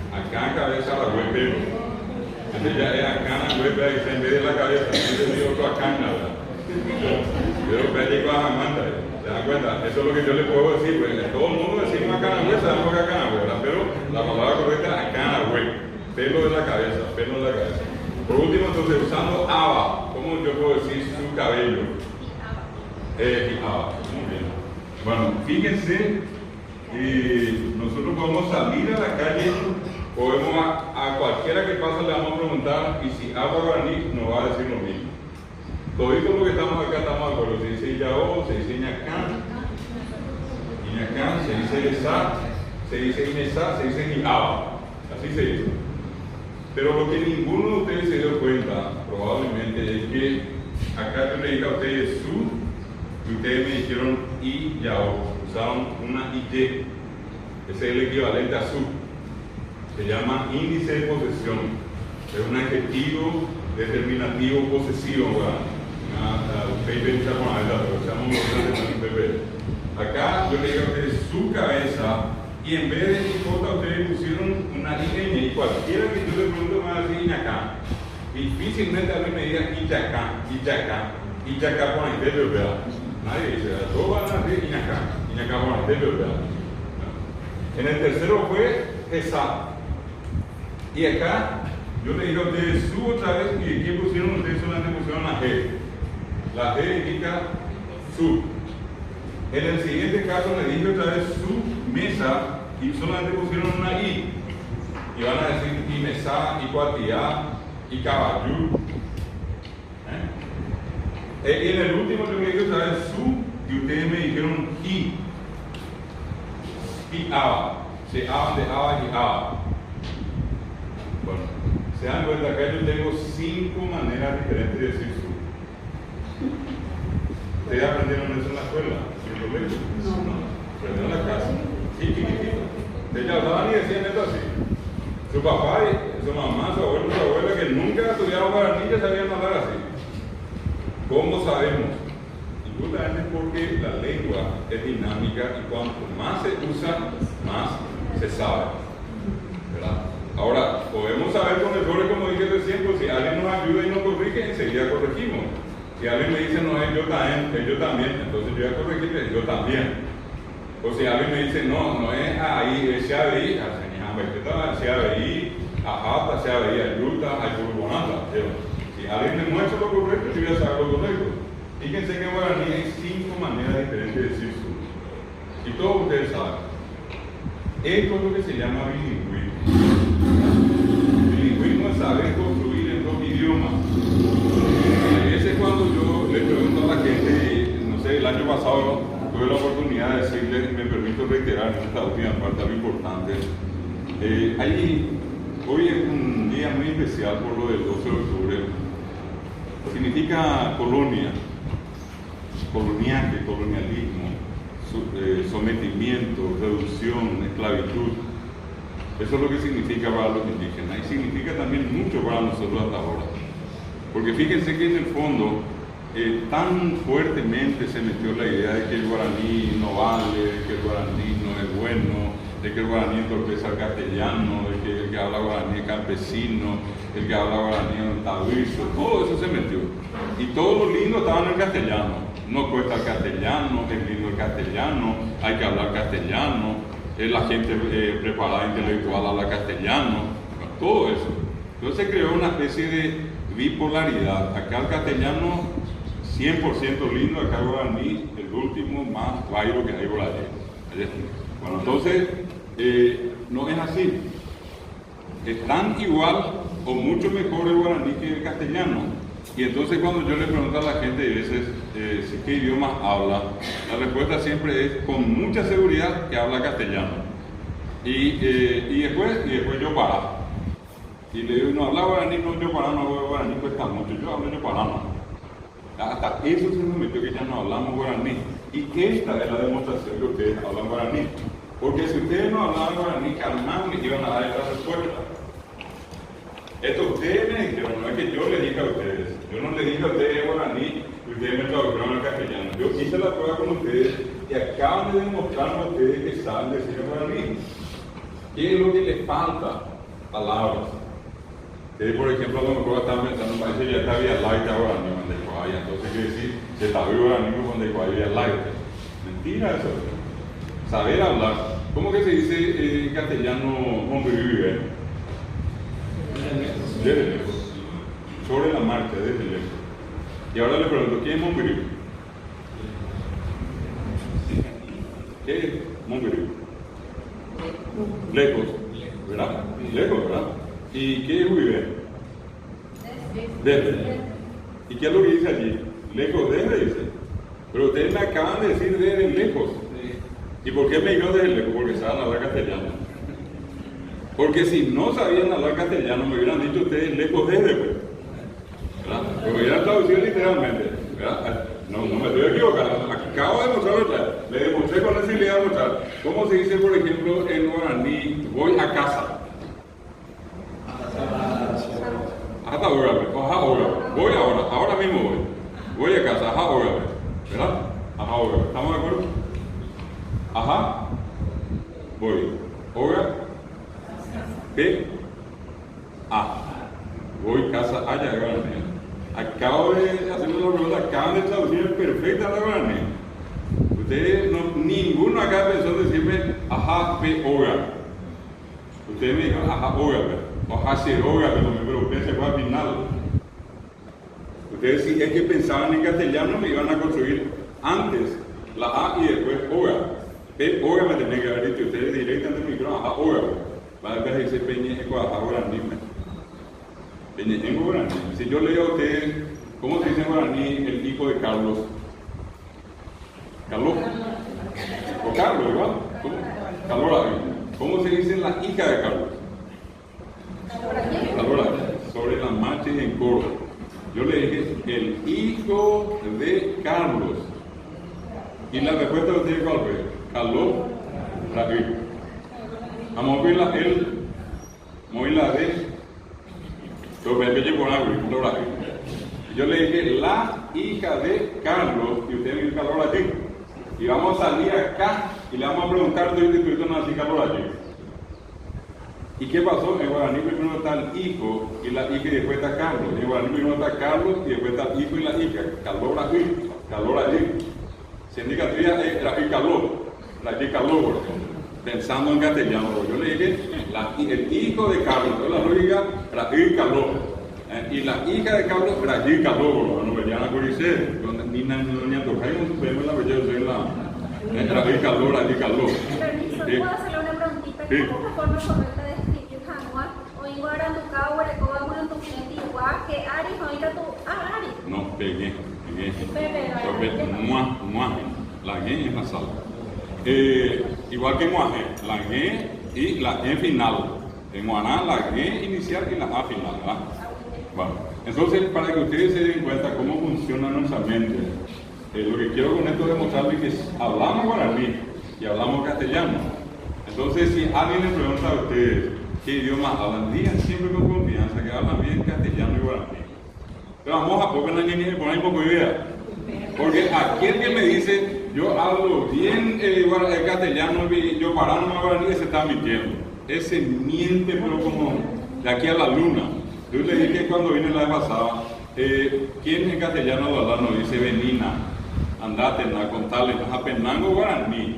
Acá en cabeza la web pelo. Entonces ya es acá en la web en vez de la cabeza, yo digo otro acá en la verdad. Pero que allí con Amanda, ¿te das cuenta? Eso es lo que yo le puedo decir, pues todo el mundo decimos acá en la web, sabemos que acá en la web, pero la palabra correcta es acá en la web. Pelo de la cabeza, pelo de la cabeza. Por último, entonces, usando aba, ¿cómo yo puedo decir su cabello? Aba, muy bien. Bueno, fíjense, nosotros podemos salir a la calle. Podemos a cualquiera que pase le vamos a preguntar y si habla guaraní nos va a decir lo mismo. Todo lo que estamos acá estamos de acuerdo. Se dice Yao, se dice Ñacán, se dice Esa, se dice Inesa, se dice Niaba. Así se dice. Pero lo que ninguno de ustedes se dio cuenta probablemente es que acá yo le dije a ustedes su, y ustedes me dijeron y yao, usaron una y, ese es el equivalente a su, se llama índice de posesión, es un adjetivo determinativo posesivo, ¿verdad? Acá yo le digo a ustedes su cabeza y en vez de icota ustedes pusieron una iña y cualquiera que yo le pregunto me va a decir iñacá. Difícilmente a mí me diga iñacá por ahí de verdad. Nadie dice, todos van a decir iñacá por ahí de verdad. En el tercero fue esa. Y acá yo le digo a ustedes su otra vez y aquí pusieron ustedes solamente pusieron la G. La G indica su. En el siguiente caso le dije otra vez su mesa y solamente pusieron una I. Y van a decir y mesa, y cuatiá, y caballú. Y en el último yo le dije otra vez su y ustedes me dijeron I. Y aba. Se aban de aba y aba. Bueno, se dan cuenta que yo tengo 5 maneras diferentes de decir su. ¿Ustedes aprendieron eso en la escuela? ¿En el colegio? No. Aprendieron en la casa. Sí, chiquitito. Ustedes ya hablaban y decían esto así. Su papá, su mamá, su abuelo, su abuela, que nunca estudiaron guaraní, ya sabían hablar así. ¿Cómo sabemos? Y justamente porque la lengua es dinámica y cuanto más se usa, más se sabe. ¿Verdad? Ahora, podemos saber con errores, como dije recién, pues si alguien nos ayuda y nos corrige, enseguida corregimos. Si alguien me dice no es yo también, entonces yo voy a corregirle yo también. O si alguien me dice no es ahí, es CABI, ajata, CABI, ayuda, ayurbonata. Si alguien me muestra lo correcto, yo voy a saber lo correcto. Fíjense que en guaraní hay 5 maneras diferentes de decir su. Y todos ustedes saben. Esto es lo que se llama bilingüismo. Bilingüismo es saber construir en 2 idiomas. Ese es cuando yo le pregunto a la gente, no sé, el año pasado tuve la oportunidad de decirle, me permito reiterar en esta última parte algo importante. Hoy es un día muy especial por lo del 12 de octubre. Significa colonia, coloniaje, colonialismo, sometimiento, reducción, esclavitud. Eso es lo que significa para los indígenas y significa también mucho para nosotros hasta ahora. Porque fíjense que en el fondo tan fuertemente se metió la idea de que el guaraní no vale, de que el guaraní no es bueno, de que el guaraní entorpece al castellano, de que el que habla guaraní es campesino, el que habla guaraní es un tabuizo, todo eso se metió. Y todo lo lindo estaba en el castellano. No cuesta el castellano, es lindo el castellano, hay que hablar castellano, la gente preparada intelectual habla castellano, todo eso. Entonces se creó una especie de bipolaridad. Acá el castellano 100% lindo, acá el guaraní el último más guairo que hay por allí. Bueno, entonces no es así. Es tan igual o mucho mejor el guaraní que el castellano. Y entonces cuando yo le pregunto a la gente a veces qué idiomas habla, la respuesta siempre es con mucha seguridad que habla castellano. Y después yo para. Y le digo, no habla guaraní, no yo para, no hablo guaraní, cuesta mucho, yo hablo yo para no. Hasta eso se nos metió que ya no hablamos guaraní. Y esta es la demostración que ustedes hablan guaraní. Porque si ustedes no hablaban guaraní, jamás me iban a dar esta respuesta. Esto ustedes me dijeron, no es que yo les dije a ustedes. Yo no les dije a ustedes guaraní y ustedes me tradujeron al castellano. Yo hice la prueba con ustedes y acaban de demostrarme a ustedes que saben decir guaraní. ¿Qué es lo que les falta? Palabras. Por ejemplo, a lo mejor estaban pensando, parece que ya está bien light ahora, entonces quiere decir que está vivo ahora mismo cuando hay light. Mentira eso. Saber hablar. ¿Cómo que se dice en castellano hombre vive? Desde lejos. Sobre la marcha, desde lejos. Y ahora le pregunto, ¿qué es Monberiu? ¿Qué es Monberiu? Lejos, ¿verdad? Lejos, ¿verdad? ¿Y qué es Huive? Desde. ¿Y qué es lo que dice allí? Lejos desde, dice. Pero ustedes me acaban de decir desde lejos. ¿Y por qué me dijeron desde lejos? Porque saben hablar castellano. Porque si no sabían hablar castellano, me hubieran dicho ustedes lejos desde, pues. ¿Verdad? Lo hubiera traducido literalmente, ¿verdad? No me estoy equivocando. Acabo de mostrarlo ya. Le demostré con eso y le voy a mostrar. ¿Cómo se dice, por ejemplo, en guaraní, voy a casa? Hasta ahora, voy ahora mismo voy. Voy a casa, ajá, ahora, ¿verdad? Ajá, ahora. ¿Estamos de acuerdo? Ajá, voy. Ahora, B, A. Voy casa allá, guaraní. Acabo de hacer una pregunta, acaban de traducir perfecta la guaraní. Ustedes, ninguno acá pensó decirme, ajá, B, ahora. Ustedes me dijeron, ajá, ahora, o ajá, se ahora, pero ustedes se fue al final. Ustedes si es que pensaban en castellano, me iban a construir antes la A y después ahora. B, ahora me tenían que haber dicho, ustedes directamente me dijeron, ajá, ahora. Va a ver ese peñe, eco, ajá, ahora mismo. Peñe, en guaraní. Si yo leo a ustedes, ¿cómo se dice en guaraní el hijo de Carlos? Carlos. O Carlos, igual. ¿Cómo? ¿Cómo se dice la hija de Carlos? Calora. Sobre la marcha y en coro. Yo le dije, el hijo de Carlos. Y la respuesta de ustedes, ¿cuál fue? Carlos, David. Vamos a ver la él, muy la de. Yo le dije, la hija de Carlos, y usted me dice Carlos allí. Y vamos a salir acá y le vamos a preguntar, tú no así Carlos allí. ¿Y qué pasó? En guaraní primero está el hijo y la hija y después está Carlos. En guaraní primero está Carlos y después está el hijo y la hija. Carlos allí. Se indica Rafi Carlos, Rafi Carlos, pensando en castellano. Yo le dije, el hijo de Carlos, la lógica, Rafi Carlos. Y la hija de Carlos, Rafi Carlos, no venían a conocer. Ni doña Tocayo, no vemos la belleza de la Rafi Carlos, Rafi Carlos. Permiso, ¿puedo hacerle una preguntita? ¿Cómo forma correcta de escribir Hanua? O igual a tu cabo, recoba en tu cliente igual que Ari, oiga tu Ari. No, pegué. La G en la sala. Igual que Muaje, la G y la E final. En Guaná, la G inicial y la A final, ¿verdad? Bueno, entonces, para que ustedes se den cuenta cómo funciona nuestra mente, lo que quiero con esto es demostrarles que hablamos guaraní y hablamos castellano. Entonces, si alguien les pregunta a ustedes qué idioma hablan, digan siempre con confianza que hablan bien castellano y guaraní. Pero vamos a poner un poco de idea. Porque aquel que me dice, yo hablo bien el castellano y yo parando no guaraní, ese está mintiendo. Ese miente, pero como de aquí a la luna. Yo le dije cuando vine la vez pasada, ¿quién en castellano lo habla? Nos dice venina, andate, na, contale, apenango guaraní.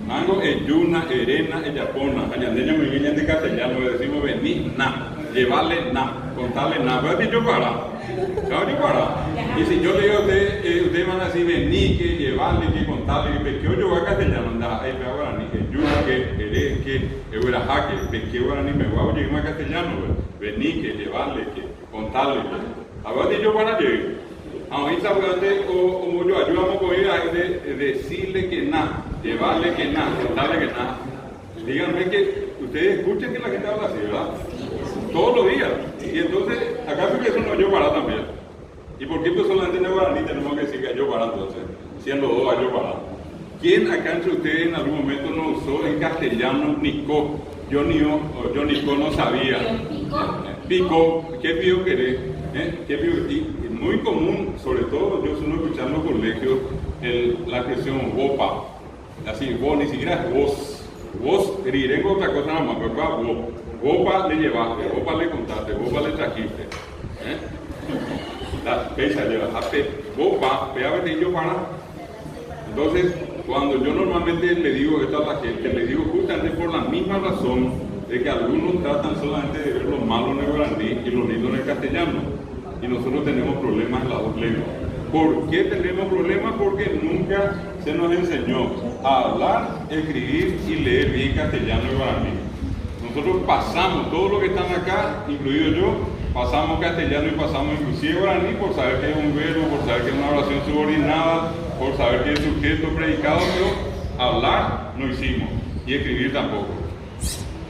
Nango es yuna, erena, eyapona. Allandeña muy bien de castellano, le decimos venina, llevarle na, contarle na. ¿Puedes decir yo para? ¿Sabes yo para? Y si yo le digo a ustedes van a decir vení, que llevarle, que contarle, que yo voy a castellano, anda, ahí me guaraní, que yuna, que ere, que hueraja, que guaraní, me voy a llegar a castellano, vení, que llevarle, que contarle. ¿Sabes yo para llegar? Ahorita como yo ayudamos con ella a decirle que nada, llevarle que nada, contarle que nada. Díganme que ustedes escuchen que la gente habla así, ¿verdad? Todos los días. Y entonces, acá porque eso no yo para también. ¿Y por qué pues solamente en el guaraní tenemos que decir que yo para entonces? Siendo dos a yo para. ¿Quién acá entre ustedes en algún momento no usó en castellano Nico? Yo Nico no sabía. Pico, ¿qué pido querés? ¿Qué pido? Y muy común, sobre todo yo suelo escuchar en los colegios la expresión wopa. Así, vos, ni siquiera es vos. Vos, rirengo otra cosa nada más, pero vos. Wopa le llevaste, wopa le contaste, wopa le trajiste. La fecha lleva, wopa, pega yo para. Entonces, cuando yo normalmente le digo esto a la gente, le digo justamente por la misma razón de que algunos tratan solamente de ver lo malo en el guaraní y lo lindo en el castellano. Y nosotros tenemos problemas en las dos lenguas. ¿Por qué tenemos problemas? Porque nunca se nos enseñó a hablar, escribir y leer bien castellano y guaraní. Nosotros pasamos, todos los que están acá, incluido yo, pasamos castellano y pasamos inclusive guaraní por saber que es un verbo, por saber que es una oración subordinada, por saber que es sujeto predicado, pero hablar no hicimos y escribir tampoco.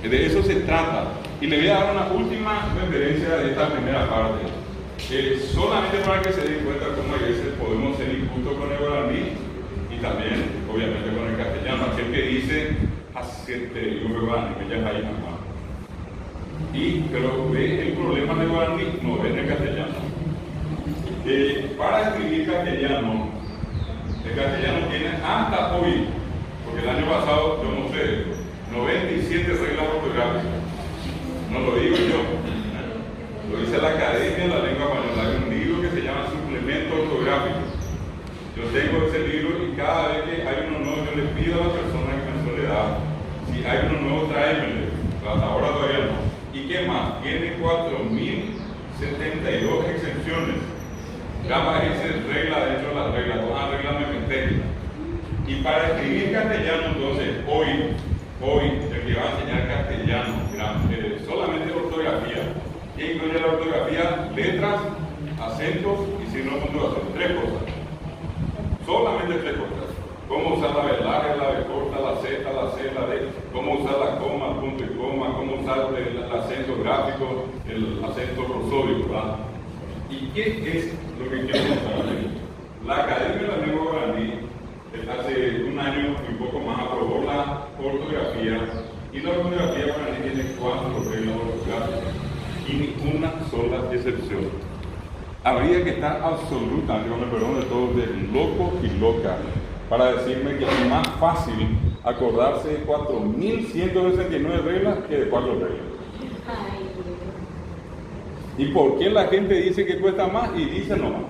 De eso se trata. Y le voy a dar una última referencia de esta primera parte. solamente para que se den cuenta cómo a veces podemos ser injustos con el guaraní y también, obviamente, con el castellano. Aquel que dice, hacerte un guaraní, que ya es ahí nomás. Pero ve el problema del guaraní, no ve en el castellano. Para escribir castellano, el castellano tiene hasta hoy, porque el año pasado, yo no sé, 97 reglas ortográficas. No lo digo yo, lo dice la Academia de la Lengua Española. Hay un libro que se llama Suplemento Ortográfico. Yo tengo ese libro y cada vez que hay uno nuevo, yo le pido a la persona que me suele dar, si hay uno nuevo, tráemelo. Hasta ahora todavía no. ¿Y qué más? Tiene 4.072 excepciones. Cada dice regla dentro de las reglas, todas las reglas me. Y para escribir castellano, entonces, hoy, el que va a enseñar castellano, solamente ortografía. ¿Qué incluye la ortografía? Letras, acentos y signos de puntuación. 3 cosas. Solamente 3 cosas. Cómo usar la B larga, la B corta, la Z, la C, la D. Cómo usar la coma, punto y coma. Cómo usar el acento gráfico, el acento prosódico, ¿verdad? ¿Y qué es lo que quiero mostrar? La Academia de la Lengua Guaraní hace un año y un poco más aprobó la ortografía, y la ortografía guaraní tiene 4 reglas ortográficas y ni una sola excepción. Habría que estar absolutamente, con el perdón de todos, de loco y loca para decirme que es más fácil acordarse de 4.169 reglas que de 4 reglas. ¿Y por qué la gente dice que cuesta más y dice no más?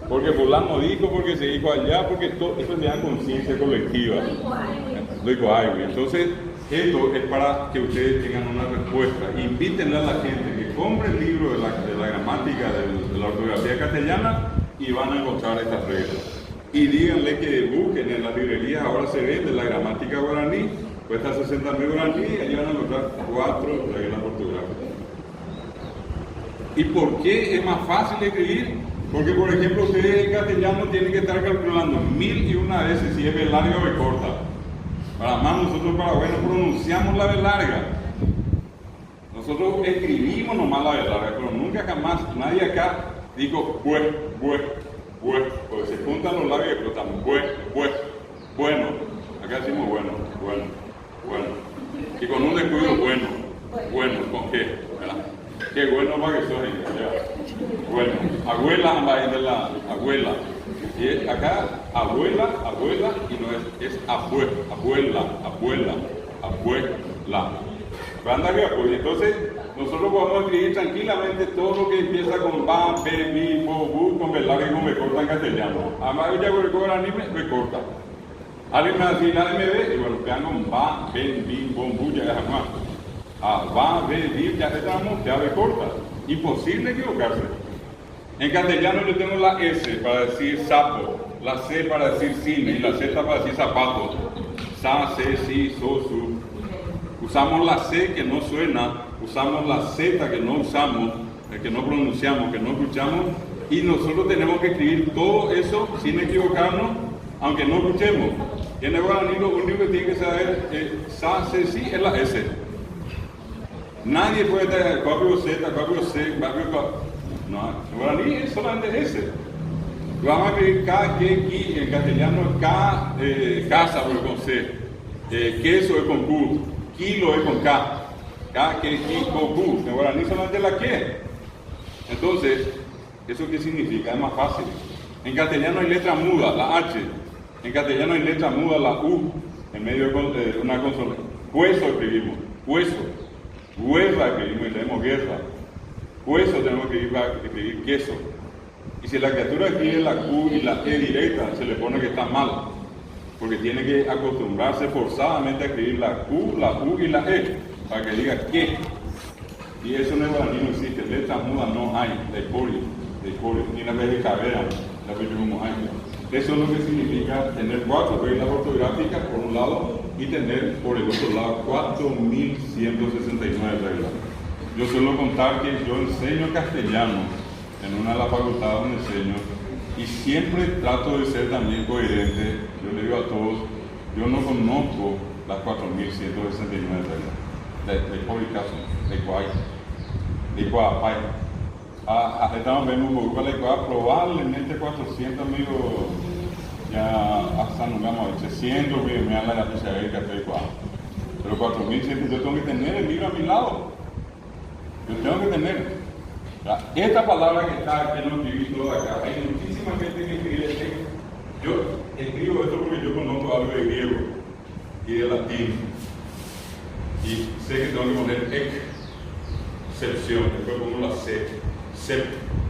Porque fulano dijo, porque se dijo allá, porque todo eso se llama conciencia colectiva. Lo dijo Ivy. Entonces, esto es para que ustedes tengan una respuesta. Invítenle a la gente que compre el libro de la gramática de la ortografía castellana y van a encontrar estas reglas. Y díganle que busquen en las librerías, ahora se vende la gramática guaraní, cuesta 60.000 guaraní y allí van a encontrar 4 reglas ortográficas. ¿Y por qué es más fácil escribir? Porque, por ejemplo, ustedes en castellano tienen que estar calculando 1001 veces si es B larga o B corta. Para más, nosotros paraguayos pronunciamos la B larga. Nosotros escribimos nomás la B larga, pero nunca jamás, nadie acá dijo porque se juntan los labios y explotan. Bueno. Acá decimos bueno. Y con un descuido, bueno, ¿con qué? ¿Verdad? Qué bueno para que soy. Bueno, abuela anda ahí de la abuela. Y acá, abuela, y no es abuela. Anda arriba, pues. Entonces, nosotros podemos escribir tranquilamente todo lo que empieza con ba, be, bi, bo, bu, con B larga y con B corta en castellano. Además, ya con anime, B corta. Alguien me dice, la MB, y bueno, quedan con ba, be, bi, bo, bu, ya es más. Va, ve, vir, ya estamos, ya ve corta. Imposible equivocarse. En castellano yo tengo la S para decir sapo, la C para decir cine y la Z para decir zapato. Sa, se, si, so, su. Usamos la C que no suena, usamos la Z que no usamos, que no pronunciamos, que no escuchamos, y nosotros tenemos que escribir todo eso sin equivocarnos, aunque no escuchemos. Y en el guaraní lo único que tiene que saber es sa, se, si, es la S. Nadie puede tener copio Z, copio C, copio. No, en guaraní es solamente S. Vamos a escribir K, que, ki, en castellano K, casa es con C, queso es con Q, kilo es con K, K, que, ki, con Q. En guaraní solamente la que. Entonces, ¿eso qué significa? Es más fácil. En castellano hay letra muda, la H. En castellano hay letra muda, la U, en medio de una consonante. Hueso escribimos, hueso. Guerra escribimos y leemos guerra. Hueso tenemos que escribir queso. Y si la criatura escribe la Q y la E directa, se le pone que está mal. Porque tiene que acostumbrarse forzadamente a escribir la Q, la U y la E, para que diga qué. Y eso en el guaraní no existe. Letras mudas no hay. De cori, ni la vez de cabera, la vez de hay. Eso es lo que significa tener 4 reglas ortográficas por un lado y tener por el otro lado 4.169 reglas. Yo suelo contar que yo enseño castellano en una de las facultades donde enseño y siempre trato de ser también coherente. Yo le digo a todos, yo no conozco las 4.169 reglas de Coicaso, de Coay, de Coapay. estamos viendo un poco para que probablemente 400 amigos ya hasta no vamos a 800 que me habla la ficha de café igual. Pero 4100 yo tengo que tener el libro a mi lado. Yo tengo que tener. Esta palabra que está aquí en los libritos acá, hay muchísima gente que escribe texto. Yo escribo esto porque yo conozco algo de griego y de latín. Y sé que tengo que poner excepción, después pongo la C,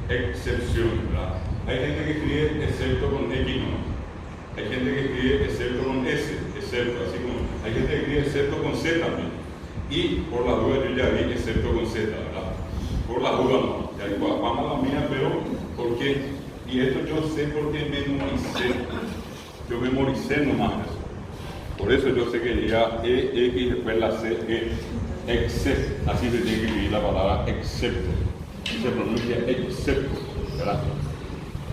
excepción, ¿verdad? Hay gente que escribe excepto con X, ¿no? Hay gente que escribe excepto con S, excepto, así como, hay gente que escribe excepto con Z también. Y por la duda yo ya vi excepto con Z, ¿verdad? Por la duda no, ya vamos a la mía, pero ¿por qué? Y esto yo sé porque memoricé, yo memoricé nomás eso. Por eso yo sé que ya X después la C, excepto, así se tiene que escribir la palabra excepto. Se pronuncia excepto, ¿verdad?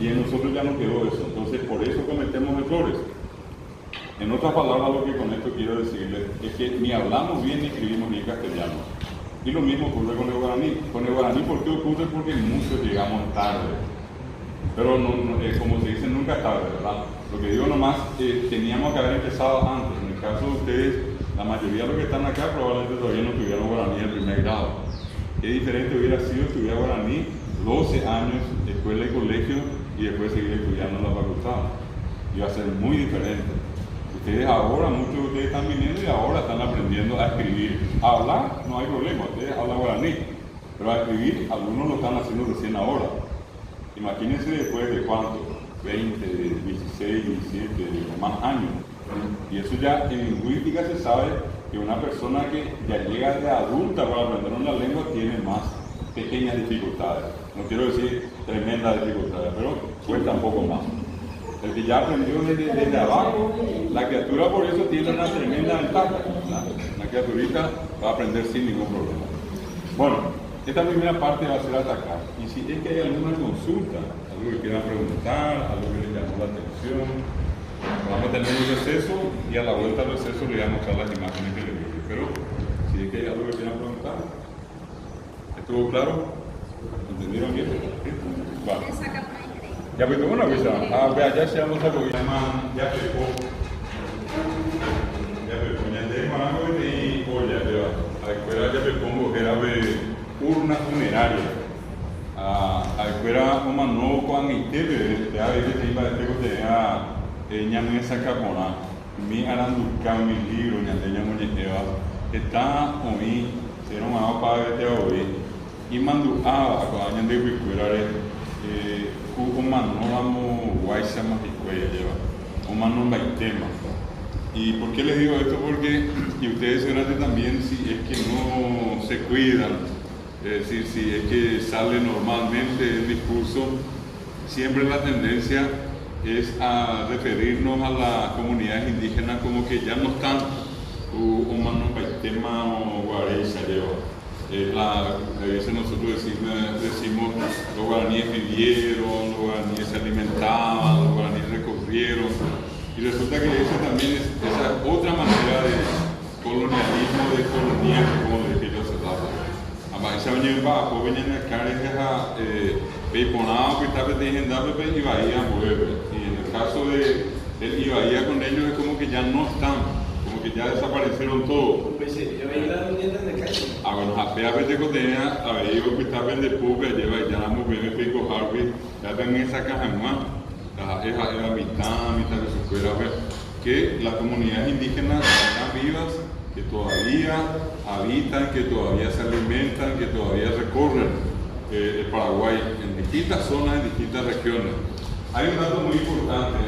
Y en nosotros ya no quedó eso, entonces por eso cometemos errores. En otras palabras, lo que con esto quiero decirles es que ni hablamos bien ni escribimos bien castellano. Y lo mismo ocurre con el guaraní. Con el guaraní, ¿por qué ocurre? Porque muchos llegamos tarde. Pero como se dice, nunca es tarde, ¿verdad? Lo que digo nomás, teníamos que haber empezado antes. En el caso de ustedes, la mayoría de los que están acá probablemente todavía no tuvieron guaraní en primer grado. Qué diferente hubiera sido estudiar guaraní 12 años, escuela y colegio, y después seguir estudiando en la facultad. Iba a ser muy diferente. Ustedes ahora, muchos de ustedes están viniendo y ahora están aprendiendo a escribir. A hablar no hay problema, ustedes hablan guaraní, pero a escribir algunos lo están haciendo recién ahora. Imagínense después de cuánto, 20, 16, 17, más años. Y eso ya en lingüística se sabe que una persona que ya llega de adulta para aprender una lengua tiene más pequeñas dificultades. No quiero decir tremendas dificultades, pero cuesta un poco más. El que ya aprendió desde abajo, la criatura por eso tiene una tremenda ventaja. La criaturita va a aprender sin ningún problema. Bueno, esta primera parte va a ser atacar. Y si es que hay alguna consulta, algo que quieran preguntar, algo que les llamó la atención, vamos a tener un receso y a la vuelta al receso les voy a mostrar las imágenes que les dije. Pero si es que hay algo que quieran preguntar, ¿estuvo claro? ¿Entendieron bien? Vale. Ya pues una cosa, ya se llama algo que llaman ya pecó. Ya pecó, ya de Marango y olla, a escuela ya pecó mujer urna funeraria. A escuela como no con itebe, ya veces que iba a este que ella me saca por mi aranduca mi libro, ya ella muñequeva, está hoy, se no me va a pagar de hoy, y mando a cuando de escuela humano vamos guaysa más lleva humano baitema. ¿Y por qué les digo esto? Porque y ustedes seguramente también, si es que no se cuidan, es decir, si es que sale normalmente el discurso, siempre la tendencia es a referirnos a las comunidades indígenas como que ya no están humano baitema o guareza lleva. A veces nosotros decimos los guaraníes vivieron, los guaraníes se alimentaban, los guaraníes recorrieron, y resulta que esa también es esa otra manera de colonialismo, de colonial, como le dije yo hace rato. Además, esa venía bajo, venían acá, peiponado, que estaba legendable, y Bahía mueve. Y en el caso del Ibaía con ellos es como que ya no están. Como que ya desaparecieron todos. Bueno, apenas de cotea, a ver, yo que estaba en de puga, lleva ya muy bien el pico Harvey, ya ven esa caja más, es la mitad de su cuerda, que las comunidades indígenas están vivas, que todavía habitan, que todavía se alimentan, que todavía recorren el Paraguay en distintas zonas, en distintas regiones. Hay un dato muy importante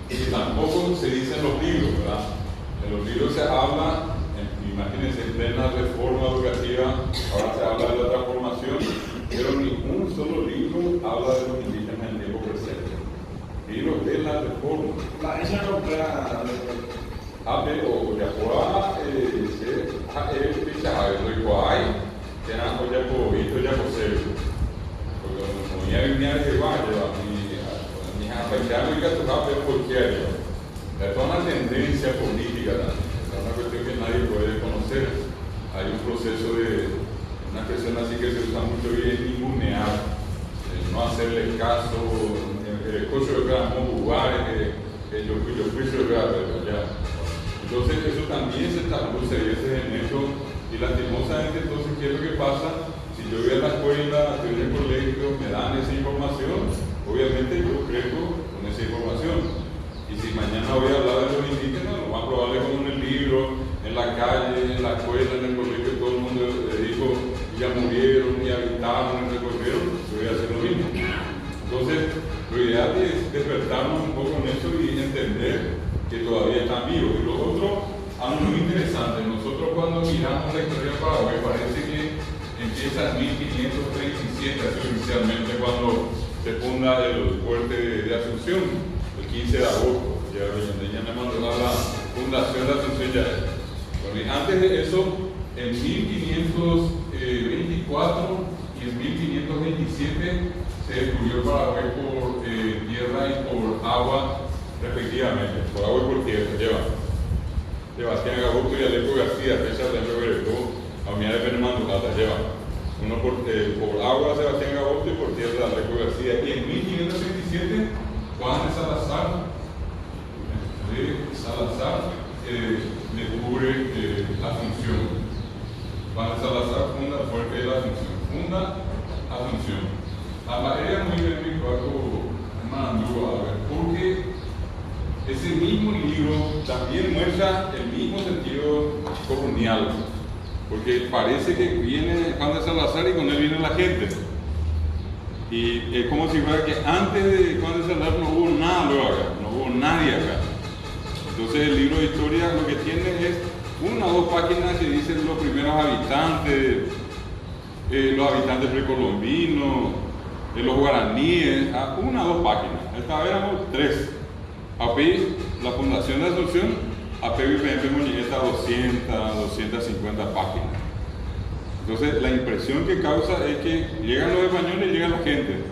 que tampoco se dice en los libros, ¿verdad? En los libros se habla, imagínense, en plena reforma educativa, ahora se habla de la transformación, pero ni un solo libro habla de los indígenas en tiempo presente. Libros de la reforma. Esa no era... Pero ya por hay, ya por visto ya por ser. Porque no hay ni a llevar, ni a pensar en que tu papel por qué. Es una tendencia política también, es una cuestión que nadie puede conocer. Hay un proceso de una expresión así que se usa mucho y es ningunear. no hacerle caso, el coche de cada lugares, yo fui ya. Entonces eso también se traduce a veces en eso, y lastimosamente entonces, ¿qué es lo que pasa? Si yo voy a la escuela, estoy en el colegio, me dan esa información, obviamente yo crezco con esa información. Y si mañana voy a hablar de los indígenas, lo más probable es como en el libro, en la calle, en la escuela, en el colegio, todo el mundo dijo, ya murieron, ya habitaron, recorrieron, yo voy a hacer lo mismo. Entonces, lo ideal es despertarnos un poco en eso y entender que todavía están vivos. Y lo otro, algo muy interesante, nosotros cuando miramos la historia de Paraguay, parece que empieza en 1537, así oficialmente, cuando se funda el fuerte de Asunción, el 15 de agosto. Ya me mandó la fundación de Asunción ya. Bueno, y antes de eso, en 1524 y en 1527 se descubrió Paraguay por tierra y por agua, respectivamente, por agua y por tierra. Lleva Sebastián Gaboto y Alejo García, fecha de Febrero, a unidad de Penemandulata, lleva. Uno por agua Sebastián Gaboto y por tierra Alejo García. Y en 1527, Juan de Salazar descubre Asunción. Juan de Salazar funda el fuerte de la Asunción. Era muy bien porque ese mismo libro también muestra el mismo sentido colonial, porque parece que viene Juan de Salazar y con él viene la gente. Y es como si fuera que antes de Juan de Salazar no hubo nada luego acá, no hubo nadie acá. Entonces el libro de historia lo que tiene es una o dos páginas que dicen los primeros habitantes, los habitantes precolombinos, los guaraníes, una o dos páginas. Esta vez éramos tres. API, la Fundación de Asunción, API Muñeca 250 páginas. Entonces la impresión que causa es que llegan los españoles y llega la gente.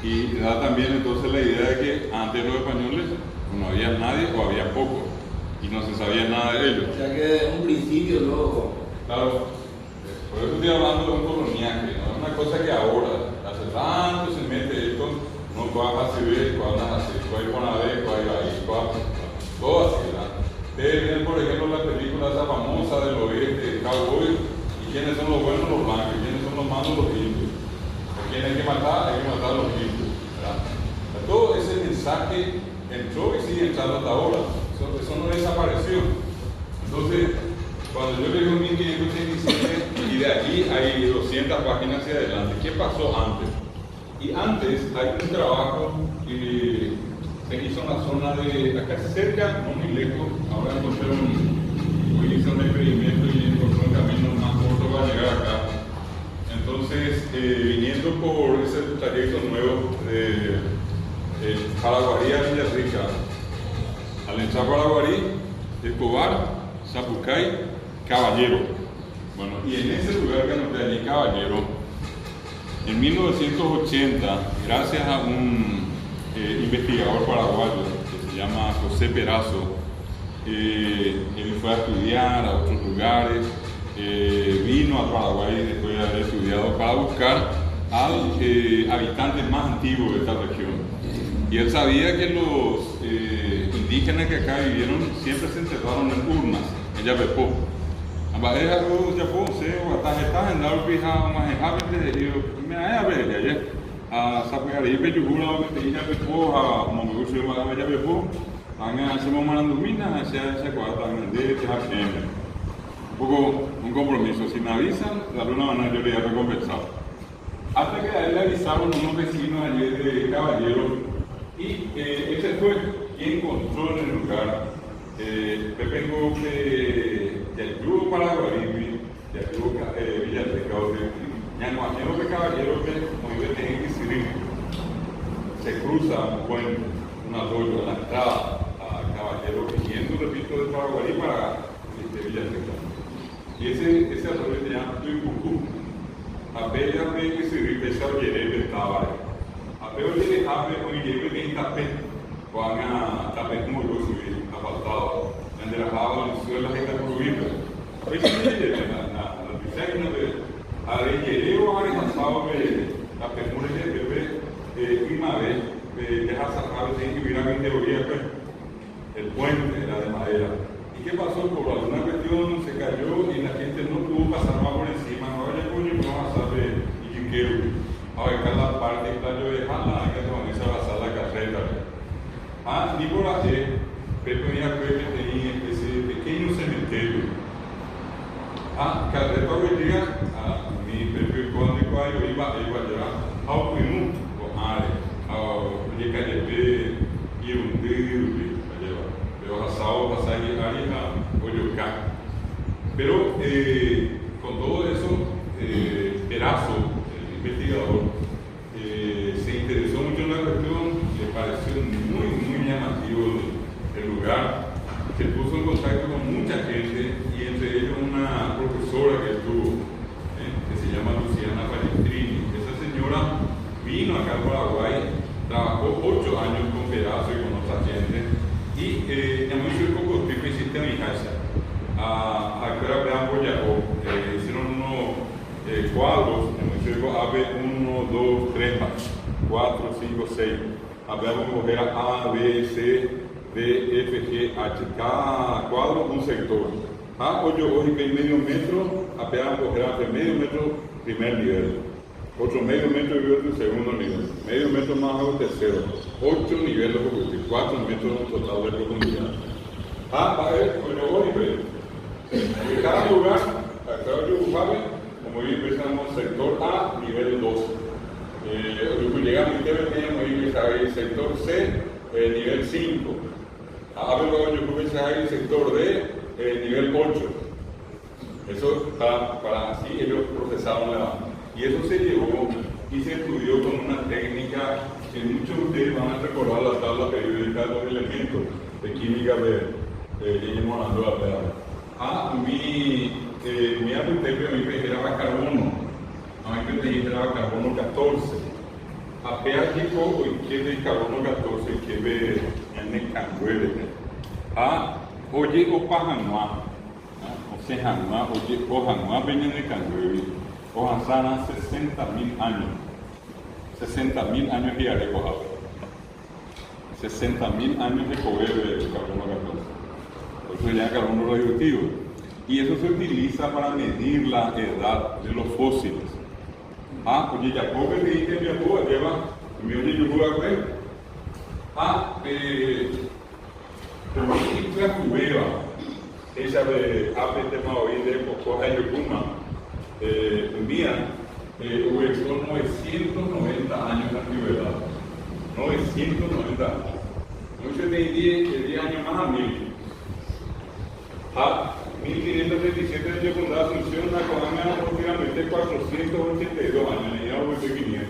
Y da también entonces la idea de que antes los españoles no había nadie o había poco y no se sabía nada de ellos. O sea que desde un principio luego. Claro, por eso estoy hablando de un coloniaje, no es una cosa que ahora, hace tanto se mete esto, no puede hacer, puede hacer, puede poner, puede ir, todo así, ¿verdad? Ustedes ven, por ejemplo, la película esa famosa del oeste, Cowboy, y quiénes son los buenos, los blancos, y quiénes son los malos, los indios. ¿A quién hay que matar? Hay que matar a los indios, ¿verdad? Todo ese mensaje entró y sigue entrando hasta ahora. Eso no desapareció. Entonces, cuando yo leo 1587 y de aquí hay 200 páginas hacia adelante, ¿qué pasó antes? Y antes hay un trabajo que se hizo en la zona de acá cerca, no muy lejos. Ahora encontré hoy hice un experimento y encontré un camino más corto para llegar acá. Entonces, viniendo por ese trayecto nuevo de Paraguarí a Villarrica, al entrar a Paraguarí, Escobar, Zapucay, Caballero. Bueno, y en ese lugar que anoté allí, Caballero, en 1980, gracias a un investigador paraguayo que se llama José Perazo, él fue a estudiar a otros lugares, vino a Paraguay después de haber estudiado para buscar al habitante más antiguo de esta región. Y él sabía que los indígenas que acá vivieron siempre se enterraron en urnas, en Yapepó. Abajo Yapó, se o está en la pija más en hábitat y me ha ver ya a saber y me jugó que Yapepó a Mongolia a Yapepó, han hacemos manandumina hacia esa cuarta de un poco un compromiso. Si me avisan, de alguna manera yo le voy a recompensar. Hasta que a él le avisaron unos vecinos ayer de Caballero y ese fue quien encontró en el lugar Pepe Gómez de ayudo para Guaribi, de ayudo Villarrica, ya no hay que Caballero que como yo tengo que decir, se cruza un puente, un arroyo en la entrada a Caballero, viniendo, repito, de Paraguarí para Villarrica. Y ese arroyo se llama Tuicucú. A bella de que se repesa o lleve estaba ahí. A bella de que abre o lleve que tapé, o haga tapé como yo subí, apartado, en la java, en su la gente prohibida. A veces me lleve la piscina de a lleve o a pasado de tapé como lleve, una vez, deja sacar sin que hubiera mi teoría, pues, el puente era de madera. ¿Y qué pasó? Por alguna cuestión se cayó y la gente no pudo pasar más por encima. No vaya coño, no vas a saber y que quiero. A ver, cada parte de playo de jala, que se van a pasar la carreta. Ni por hacer, pero mira que tenía ese pequeño cementerio. Carreta hoy día, mi perfil código ahí, yo iba allá, ao menu, o área, ao Nicayepé, e um dedo, pero Rassau, Passagem, área, Olhocá. Pero con todo eso, Perazo, el investigador, se interesó mucho en la cuestión, le pareció muy llamativo el lugar, se puso en contacto con mucha gente y entre ellos una profesora que tuvo, que se llama Luciana Palestrini. Esa señora vino acá a Paraguay, trabajó 8 años con Perazo y con otra gente y en muy poco tiempo hiciste mi casa. A que era Gran Boyacó, hicieron unos cuadros, en muy cerco AB 1, 2, 3, 4, 5, 6. Hablamos de coger A, B, C, D, F, G, H. Cada cuadro un sector. Hoy medio metro, apenas coger medio metro, primer nivel. Otro medio metro de segundo nivel. Medio metro más abajo, tercero. 8 niveles de profundidad. 4 metros total de profundidad. En cada lugar, acá yo sabe, como yo empezamos sector A, nivel 2. Llegamos a sector C, nivel 5. Luego yo comencé a ir sector D, nivel 8. Eso para así ellos procesaron y eso se llevó y se estudió con una técnica que muchos de ustedes van a recordar la tabla periódica de los elementos de química de Guillermo Landó. Mi arquitecto me generaba carbono, a mí me generaba carbono 14. A pH que de carbono 14 que ve en el canguele. Oye o pajanua, o sea, janua, oye o janua ven en el canguele. O Hansana 60.000 años. 60.000 años y haré cojado. 60.000 años de cobre de carbono 14. Por eso ya carbono radioactivo. Y eso se utiliza para medir la edad de los fósiles. Oye, ya poco le dije mi abuela, lleva, mi oye, yo voy a ver. La cubeva, esa de APT Maoí de Cocoja y Yocuma, mía, son 990 años de antigüedad. 990 años. Muchos de 10 años más a 1000. 1537 de Yocundá Asunción, la Coamea aproximadamente 482 años, y algo de 500.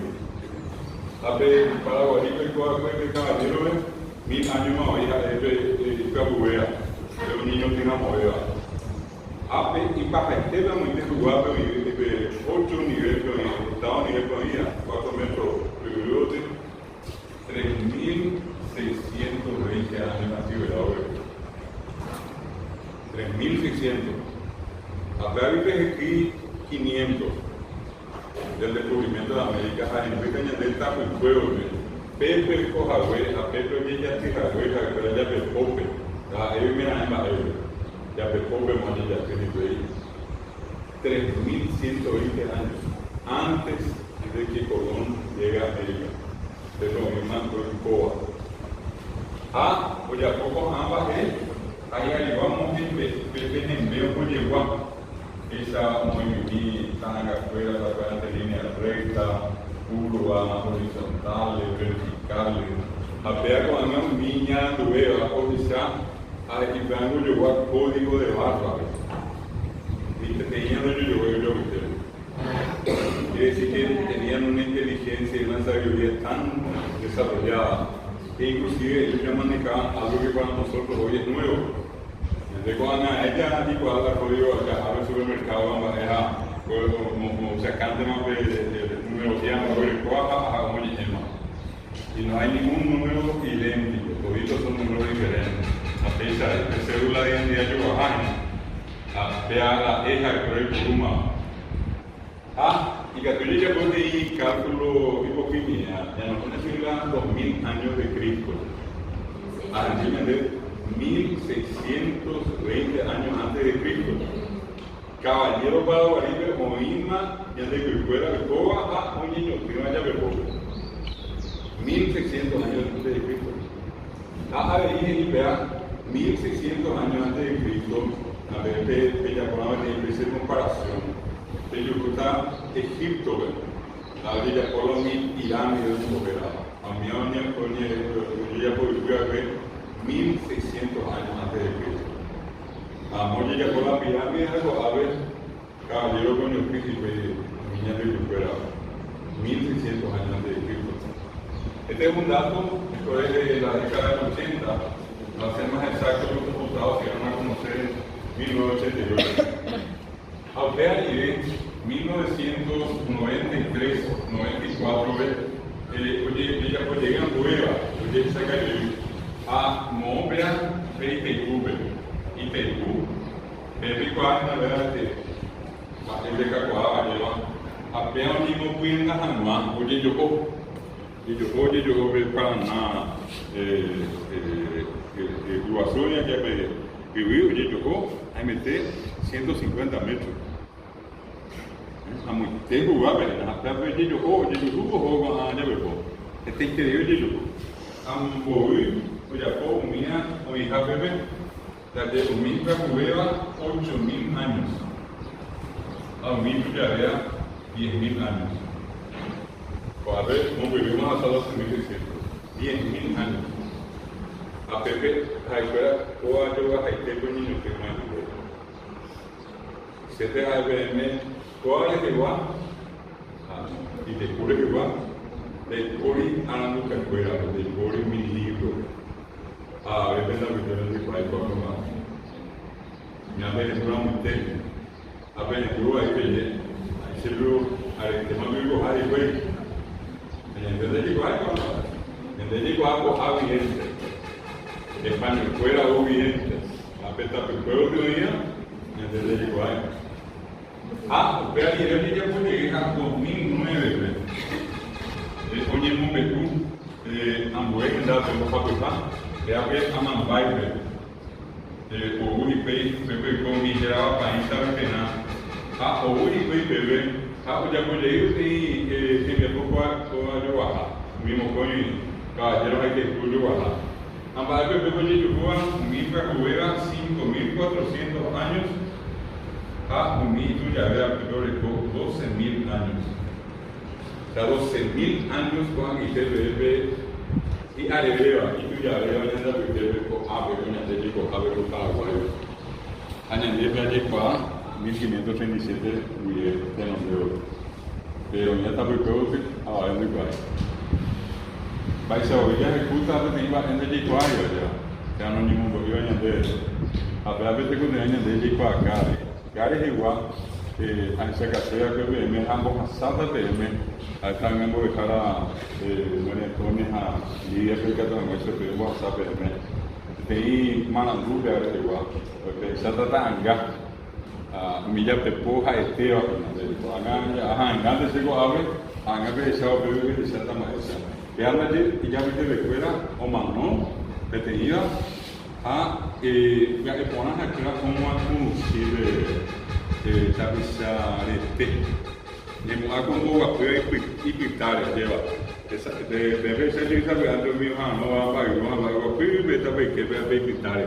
Para Guarico y Coacué de Caballero, 1000 años más, hija de Cabubea, de un niño que tiene una moveda. Y para este la muy de lugar, 8 niveles, estaba a nivel todavía, 4 metros, 3.620 años de antigüedad. 3.600. Acá vive aquí 500 del descubrimiento de América. En Pequeña del Tapo y Fuego, Pepe Cojagüe, a Pepe Villa Tijagüe, a ya Pepope, a Evi Miranda, ya Pepope, Manilla, que 3.120 años antes de que Colón llegue a América. De lo mismo en Coa. Oye, a poco ambas, ahí arribamos en Benembeo con Yeguá, esa muy Tanagafuera, la cuarenta línea recta, curva, horizontales, verticales, apenas con una niña nueva, o sea, a equipar con Yeguá código de barra. Viste, tenían yo, quiere decir que tenían una inteligencia y una sabiduría tan desarrollada que inclusive ellos ya manejaban algo que para nosotros hoy es nuevo. Desde cuando ella igual la código al supermercado a manejar como sacante más de numerología, y no hay ningún número idéntico, todos son números diferentes. La fecha de cédula de identidad de Guajana, la eja, el Curuma. Y que tú ya puedes ir cálculo hipoquímica, ya no conoces 2000 años de Cristo. Argentina 1620 años antes de Cristo. Caballero para Guaribe o Isma, ya de que fuera de Coba a un niño que no haya poco. 1600 años antes de Cristo. A ver, y vea, 1600 años antes de Cristo, a ver, ya por de hacer comparación. De Yucatán, Egipto, la de ya por Irán y de Soberano. A mí, yo ya puedo ver 1600 años antes de Cristo. Amor ya por la pirámide de los aves, caballero con el príncipe, niña de Yucatán. 1600 años antes de Cristo. Este es un dato, esto es de la década del 80, para ser más exacto, los resultados se van a conocer en 1988. A usted allí, 1993, 94, oye, ella pues llega a Cueva, oye, saca a Mombra, Peripecú, y Perú, Peripecú, la verdad, el de Cacuá, lleva, apenas mismo pueden a Hanua, oye, yo veo para nada, Guasuria, ya me viví, oye, yo, ahí meté 150 metros. A muy tempo va bem, até ver de jogo, já bebo. Tem que ter de jogo. Boi, o Japão, minha, o hija bebê, da de o mim para cueva 8.000 anos. Ao mim já era 10.000 anos. Para ver, não vivemos a sala 1600. 10.000 anos. A Pepe, a escola, ou a jogar, aí tem bonito que mais bebo. Se te vai ver, ¿cuál es igual? Y descubre igual. Descubre a la nuca fuera, descubre mi libro. A veces la visión de país por lo más. Me ha venido muy técnico. A venido ahí que ahí se lo al tema de los hay güey. En vez de igual con en vez de igual con evidente. España fuera evidente. A pesar que pueblo de día, en vez de igual. Pero ayer ya pude llegar a 2009, hoy en Mumbeku, Ambué, en la Facultad, de haber a Mambai, o Uripei, Pepe, com me gerava para estar penal. O Uripei, Pepe, o já pude ir e me pouco a Joaha, mesmo com o caballero vai ter tudo Joaha. Ambai, Pepe, hoje eu vou a Mica Ruera, 5.400 anos. Un mito ya había primero 12.000 años. O sea, 12.000 años con Bebe y Areveva, y tú ya había venido a Bebe con Ave, con Ave, con Ave, con Paraguay. Añadí allí para 1537 de nombre. Pero ya está Bebe a ver igual. Vai ser hoje a recuta tem batendo de quadro já. Que é anônimo do Rio Anhandeiro. A Bebe tem que ter Anhandeiro de quadro. Gari igual, a esa casera que vemos, ambos asadas vemos, acá en ambos de cara, María Antonia, y es que también se vemos asadas vemos. Tem manandu de ahora igual, porque esa trata anga, millar de poja esteo, anga se go abre, anga que esa bebe que se trata más. Que habla de y ya viste de escuela o mano, que tenía ya que pones aquí como a conducir tapisarete. A como apoio e pintar lleva. De vez em quando sabe ando meu não vai não vai o apoio be também que vai pintar.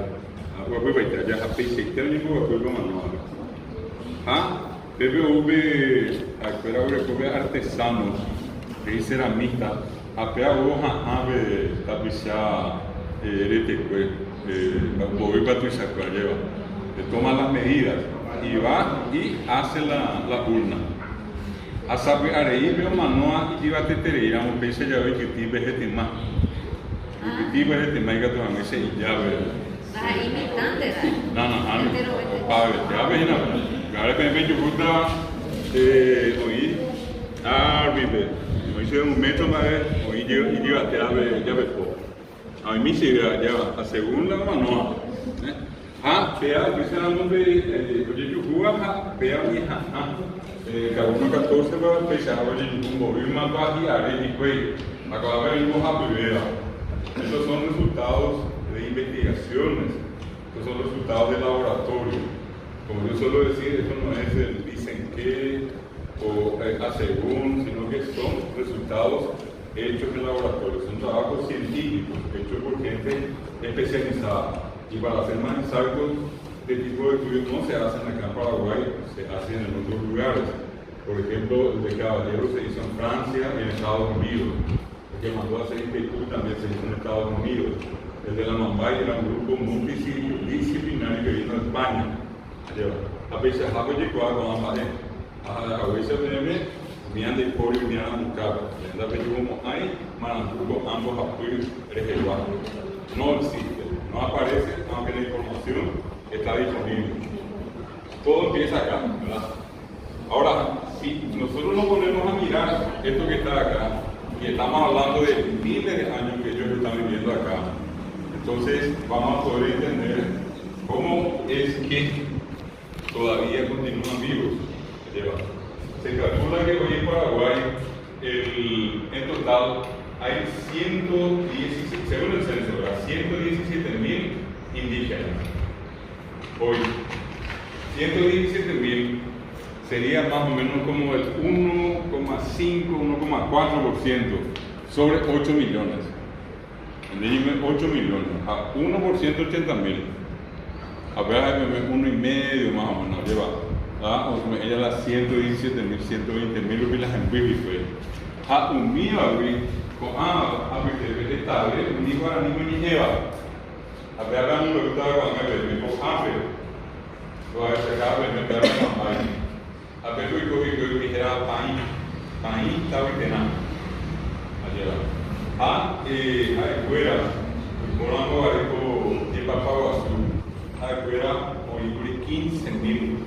O apoio vai ter já pensei que ele não vai como não. Deve haver agora o que é artesano, que ceramista, até hoje ave tapisar rete voy para tu saco, lleva, toma las medidas y va y hace la urna. A saber, ahí veo manoa y va a tener, un pez ya ve que tiene vegetima. Que tiene vegetima y que tú me dices ya ve. Imitante, No, padre, ya ve, no. Ahora que me veo puta, oí, vive. Me hice un metro más, oí, y yo ya ve poco. A mí se ya según la mano. Vea, que se llama oye, yo jugaba, vea mi cada uno 14 va a pensar, oye, un móvil más bajo y haré y güey, acaba de venir a primera. Estos son resultados de investigaciones, estos son resultados de laboratorio. Como yo suelo decir, eso no es el dicen que o a según, sino que son resultados hechos en laboratorio, son trabajos científicos hechos por gente especializada. Y para hacer más exactos, este tipo de estudios no se hacen acá en Paraguay, se hacen en otros lugares. Por ejemplo, el de Caballero se hizo en Francia y en Estados Unidos. El que mandó a hacer IPQ también se hizo en Estados Unidos. El de la Mambay era un grupo multidisciplinario que vino a España. A veces algo llegó a Guadalajara. A veces tenemos mian de polio y mian a buscar. La verdad que como hay, marantuco ambos apoyos reservados. No existe. No aparece, aunque la información está disponible. Todo empieza acá, ¿verdad? Ahora, si nosotros nos ponemos a mirar esto que está acá, y estamos hablando de miles de años que ellos están viviendo acá, entonces vamos a poder entender cómo es que todavía continúan vivos. Se calcula que hoy en Paraguay, en total, hay 117, según el censo, 117.000 indígenas. Hoy, 117.000 sería más o menos como el 1,5, 1,4% sobre 8 millones. Dime 8 millones, a 1 por 180.000. A ver, 1,5 más o menos lleva. Ella las 117.000, 120.000 rupias en México. A un mío, a ver, estable, un hijo ahora mismo ni lleva. A ver, ahora no me gusta con el mismo hambre. Lo a veces acá, me quedaron con país. A ver, yo dijera país, estaba y tenaz. Afuera, morando a de papá azul. Afuera, hoy 15.000.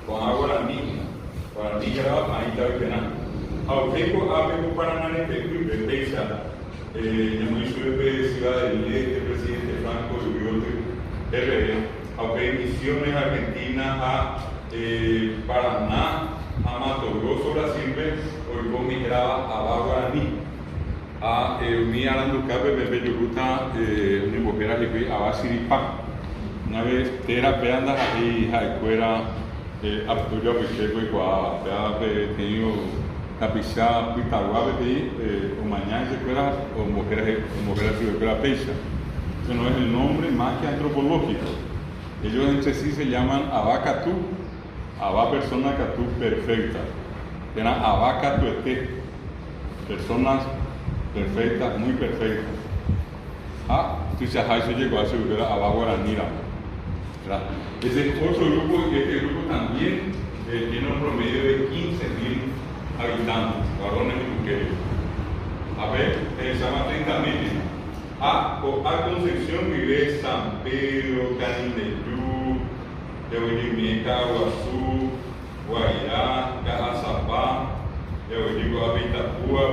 Con agua la niña. Para mí, era país, estaba y tenaz. Aunque a Paraná y Pesa, el municipio de Ciudad del Este, el presidente Franco Lubiote, aunque hay misiones argentinas a Paraná, a Mato Grosso, Brasil, hoy con migraba a Baguaraní, a mi Aranducabe, me gusta una mujer que fue a Basiripá. Una vez, era peanda ahí, fuera, a Tuyo, que fue a tenido. Capixá, Pitaguabe, o mañana se fuera, o mujeres se fuera Peixa. Eso no es el nombre más que antropológico. Ellos entre sí se llaman Abacatú, Abá persona Catú perfecta. Eran Abacatú personas perfectas, muy perfectas. Entonces eso llegó a ser Abá Guaranira. Ese otro grupo, este grupo también tiene un promedio de 15.000 habitantes, varones y mujeres. A ver, se llama 30.000. A Concepción vive San Pedro, Canindeyú, Tehuilimieca, Guazú, Guairá, Cajazapá, Tehuilico, Vitacúa,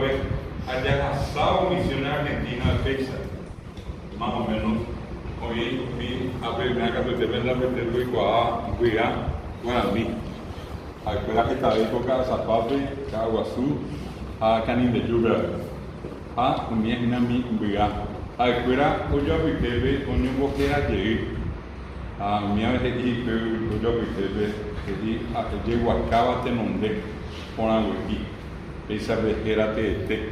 Ayajazao, Misiones Argentinas, Texas. Más o menos, hoy a primera capitán la Peteruicoa, Guirá, Guaramí. A escuela que está ahí con Cazapape, Caguazú, a Canindeyú, a Unienami, Guirá. A escuela, hoy a Vitebe, hoy un bojera llegué. A mi ave y hoy a Vitebe, a Yehuacaba te nombré por agüequí. Esa vejera te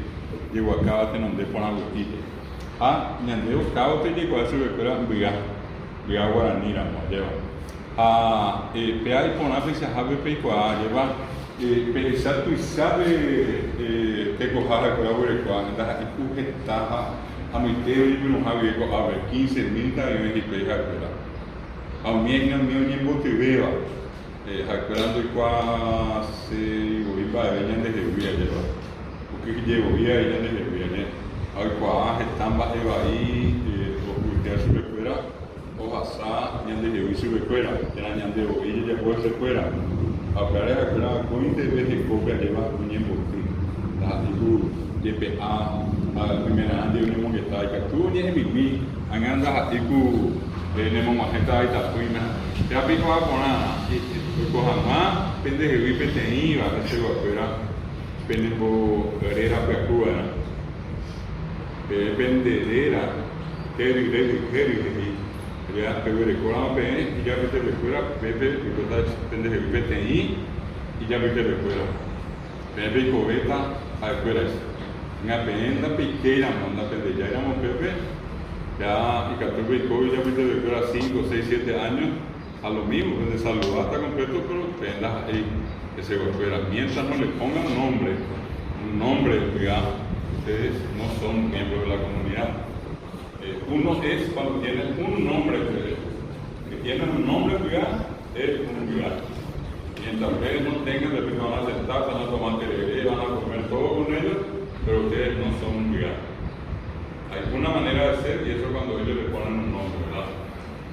Yehuacaba te nombré por agüequí. A Ñandeo Cabo te llegó a su escuela, Guirá Guaranira, no lleva. Pea y poner a sabe pecoa lleva pesar tu sabe te cojar a colaborar anda y cujetaja a mi teo y no habe co a ver 15.000 tareas y peja cuela a mi en mi ni bote vea recuerando quase o iba a venir desde vía lleva porque llevo vía y desde vía hoy quase estamba aí o que se recupera o asá ñande de hoy se recuera era ñande hoy ya puede se recuera a ver a con de vez de copia lleva un tiempo la digo DPA a primera ande unimos que está y tú ni mi anganda iku nemo majeta ita puina ya pico a pona ko hama pende hewi petei va a ser afuera pende po herera pecua pendedera heri ya pero recuerda pe y ya vete recuerda pepe y toda pende hewi petei y ya vete recuerda pepe coveta a recuerda nga penda pequeña manda pende ya éramos pepe ya y que tuve COVID ya me recuerda 5, 6, 7 años a lo mismo, donde saludaste completo, pero vendas ahí que se fuera. Mientras no le pongan un nombre, digamos, ustedes no son miembros de la comunidad. Uno es cuando tienen un nombre, que tienen un nombre, digamos, es un lugar. Mientras ustedes no tengan, después van a sentarse, van a tomar tereré, van a comer todo con ellos, pero ustedes no son un lugar. Hay una manera de ser y eso es cuando ellos le ponen un nombre, ¿verdad?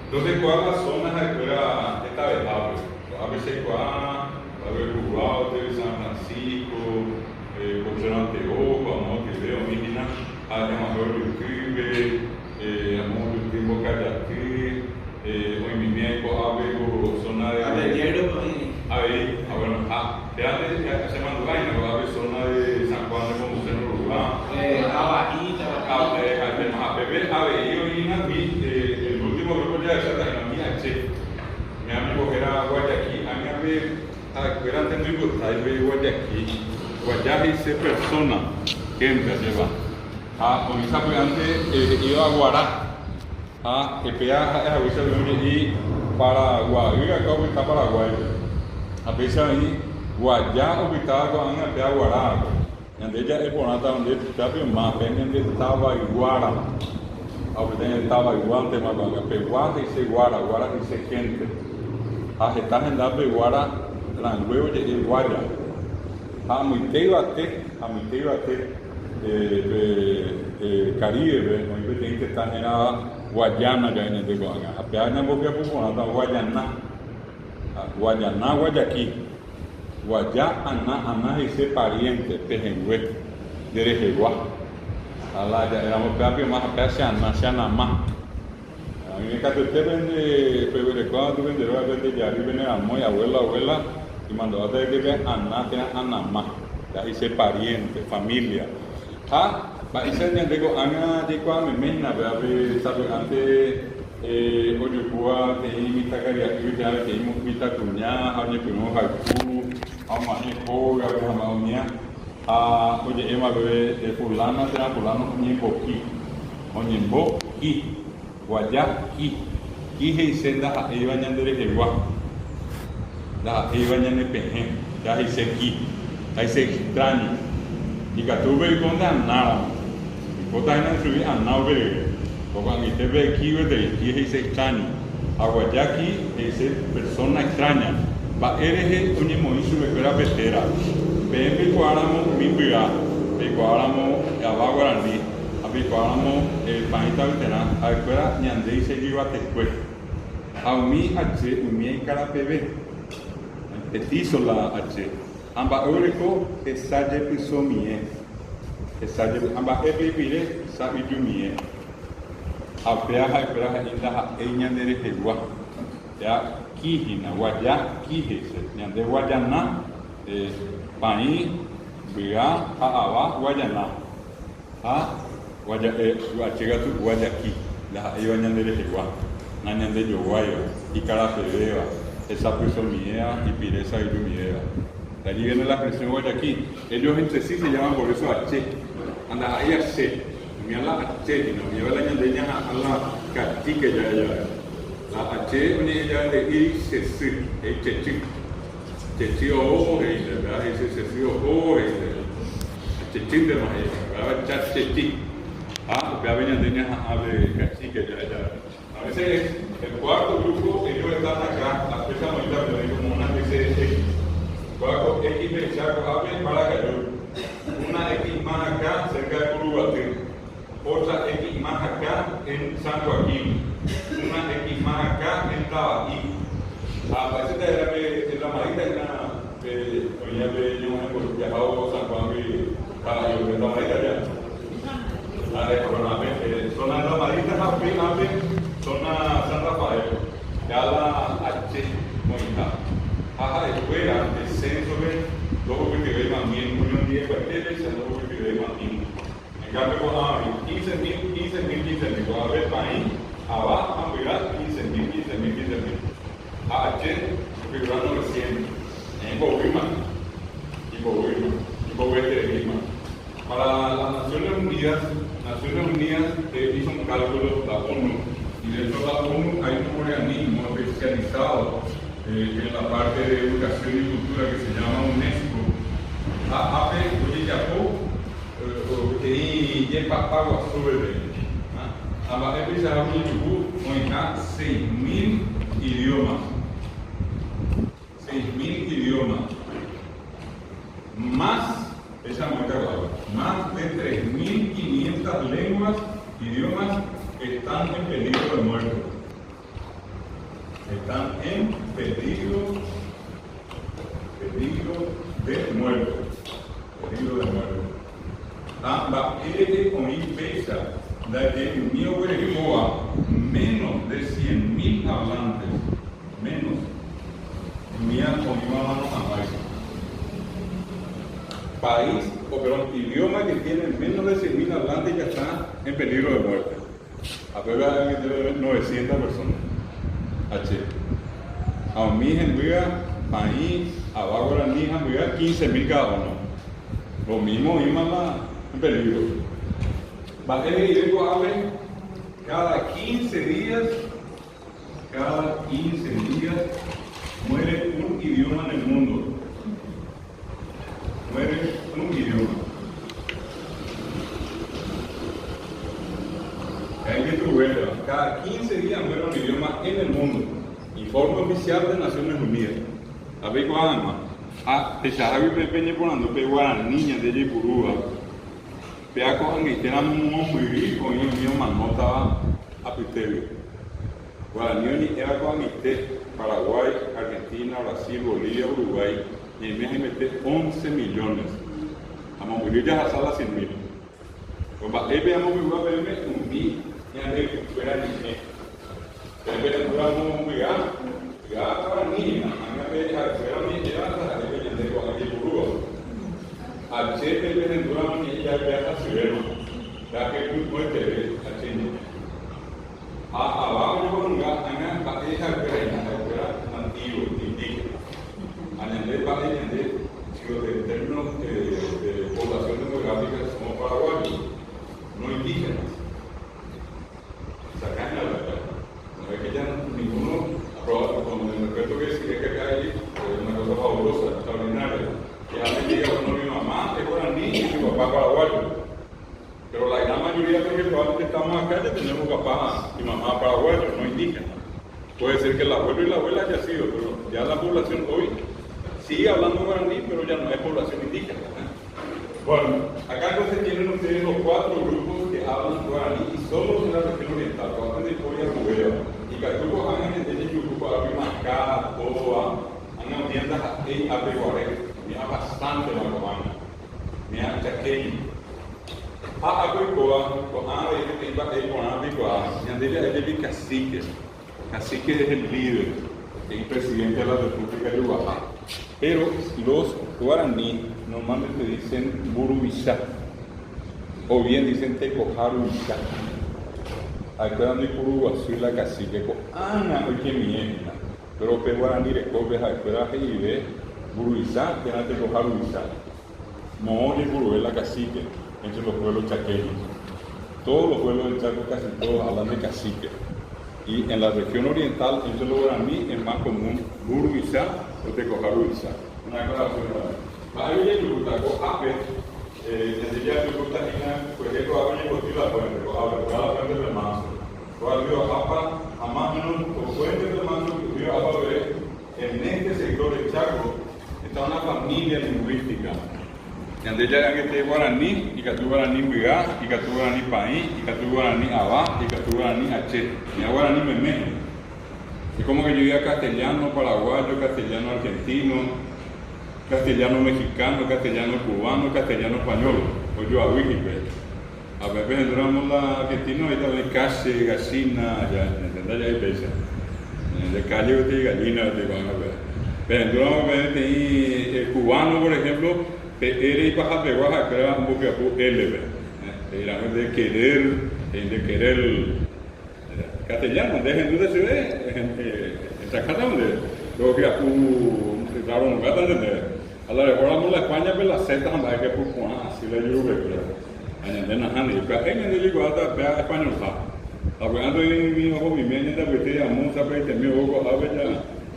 Entonces, ¿cuál es la zona de escuela esta vez? A veces, ¿cuál? A ver, Cubao, San Francisco, Cochero Anteojo, Amor, Tibeo, Mígina, Amador Yukibe, Amor Yukibo Cayatí, hoy mi miembro, Abego, zona de. Bueno, antes se mandó vaina, a ver, zona de San Juan de Pomuceno, Uruguay. El último grupo ya de mi amigo que era Guayaquil, a mí era muy gustado Guayaquil, Guayaquil se persona que lleva. Con esa pues antes iba a Guará, que pega a Huiza y Paraguay, acá está Paraguay. A veces ahí, Guayá ubicada con Ana pega Guará. Donde ella es por nada donde está bien más, donde estaba iguara, donde estaba igual de más, peguada y se guara y se gente. Está en la peguara, la nueva de iguaya. A mi teibate, Caribe, muy bien que está en la Guayana ya en el de Guayana. A pegar en la boca por nada Guayana, Guayaquil. Guayá, Ana, ese pariente, Pejengüe, de Rejeguá. Ya éramos peor más acá, se Ana más. A mí me encanta usted vende, pero recuerda tú venderás desde ya arriba, viene amor, abuela, y mandó a tener que ver Ana, tiene Ana más. Ya ese pariente, familia. Ese día digo, Ana, digo a mi mena, vea, sabe, antes. Oyukua, te imita Cariaquí, te imita Tuñá, oye, primero Haiku, Amani Koga, Amaonia, oye, Emma bebé de fulano, será fulano, Oñembo, Ki, Guayaki, Ki, Senda, ahí bañan de Jeguá, ahí bañan de Pejen, ya ahí se Ki, ahí se extraño, y que tú ves con nada, y vos también subir a nada, cuando usted ve aquí, es extraño. Aguayaki es persona extraña. Eres un moízo de fuera petera. Ven, picuáramos mi cuidado. Picuáramos a Baguarandí. A picuáramos el panita veterano. A fuera, ñandé y se iba a después. A mí, en cara bebé. Petizo la H. Amba Eurico, esalle piso mie. Amba Epipire, sabe yo mie. Apeaja inda eña de Rejeguá, ya Quijina, Guayá, Quijese, ñande Guayana, Paí, Vigá, Aabá, Guayana, Guachega tu Guayaquí, la iba ñande de Rejeguá, ñande Yoguayo, y Carapebeba, esa Pisomiea y Piresa y Lumiera. De allí viene la expresión Guayaquí. Ellos entre sí se llaman por eso H, anda ahí H. Mira la H, no me lleva la ñandeña a la catique ya. La H, una ella de ir, se sí, el chechi o ¿verdad? Ese se sí o chechi de más, ¿verdad? Chachechi. Porque había ñandeña a de catique ya. A veces el cuarto grupo, ellos están acá, la fecha bonita, pero hay como una especie de X. Cuarto X de Chaco, abre para Cayó. Una X más acá, cerca de Curubatí. Otra X más acá en San Joaquín, una X más acá en Tabaquí. Parece que en la marita hay una, yo he viajado a San Juan y Caballo, en la marita ya. cambio con AMI, 15.000, a ver país, abajo, a mirar 15.000. A H, figurando 900, en Bovima, y Bovima. Para las Naciones Unidas hizo un cálculo, la ONU, y dentro de la ONU hay un organismo especializado en la parte de educación y cultura que se llama UNESCO. AP, hoy ya y papagua sobre a la empresa de Yucatán, 6.000 idiomas. 6.000 idiomas. Más, esa muestra clave, más de 3.500 lenguas, idiomas están en peligro de muerte. Están en peligro de muerte. La con pesa de que en mi Oregoa menos de 100.000 hablantes, menos, mía con mi mamá no jamás. País, o perdón, idioma que tiene menos de 100.000 hablantes ya está en peligro de muerte. Apenas de 900 personas. H. A mí en país, abajo de la niña, 15.000 cada uno. Lo mismo, en peligro. Baje y abre cada 15 días muere un idioma en el mundo. Muere un idioma. Hay que tuviera, cada 15 días muere un idioma en el mundo. Informe oficial de Naciones Unidas. A ver cuál más. Pechajabi pepeñe ponando pe guaraniña de Yipurúa. Peaco angitera muy con el mío manota a Pitevio. Guarani era con angite Paraguay, Argentina, Brasil, Bolivia, Uruguay. Y en México 11 millones. Vamos a morir ya a sala 100.000. Pues va a veamos que va a verme un mil y antes de que fuera ni pero en duramos muy grande. Ya para niña, a mí me deja fuera mi llegada de con aquí Uruguay. Al chefe de duramos ni ya viaja severo. Ya que tú puedes ver a Chile. Abajo yo con un gato, a mí deja fuera antiguo, indígena. Añadir para añadir, si los términos de población demográfica somos paraguayos, no indígenas. Sacan la verdad. No es que ya ninguno, con el respeto que sigue que hay, es una cosa fabulosa, extraordinaria. Que a mí llega cuando mi mamá es guaraní y mi papá paraguayo. Pero la gran mayoría de los que probablemente estamos acá ya tenemos papá y mamá paraguayos, no indígenas. Puede ser que el abuelo y la abuela haya sido, pero ya la población hoy sigue hablando guaraní, pero ya no es población indígena. Bueno, acá entonces tienen ustedes los 4 grupos que hablan guaraní y solo en la región oriental, cuando de Corea, Cubea, y Catuco han en el Yucupa, Abimascá, Toa, han tiendas en Apeguaré, mira bastante la comanda, mira Chaqueño. Apeguaré, con A de Apeguaré, y Andrea es el cacique. Cacique es el líder, el presidente de la República de Uruguay. Pero los guaraní normalmente dicen Burubishá, o bien dicen Tecojarubishá. Acuerdan de Curuguazú la cacique, Ana, oye mi pero pe guaraní recoge a escuela y ve Burubishá, que era Tecojarubishá. Moore y Burú es la cacique entre los pueblos chaqueños. Todos los pueblos del Chaco, casi todos hablan de cacique. Y en la región oriental, entre los guaraní es más común Burubishá o Tecojarubishá. Una cosa así. Hay un Yucutaco, Ape, ya Yucutaquina, por ejemplo, hay un la fuente, la fuente del Manso. Cuando río Apa, a más o menos, por fuente del Manso, río Apa, en este sector del Chaco está una familia lingüística. Y antes ya eran este guaraní, y Catú guaraní Huigá, y Catú guaraní Paí, y Catú guaraní Abá, y Catú guaraní H, y a guaraní Memé. Es como que yo diga castellano paraguayo, castellano argentino, castellano mexicano, castellano cubano, castellano español, o yo a Wikipedia. A veces entramos la argentina y también calle, gallina, ya, ¿entendés? Ya hay pecha. De calle y gallina, te van a ver. Pero entramos el cubano, por ejemplo, Ere y Paja de Oaxaca, un poco LB. era de querer castellano, de gente de ciudad, esta casa donde luego que claro, no gata de a la reforma la España pero la seta anda que por así la yo ve pero en han y pero en el digo a español está hablando en mi movimiento de que amo saber que mi ojo a ver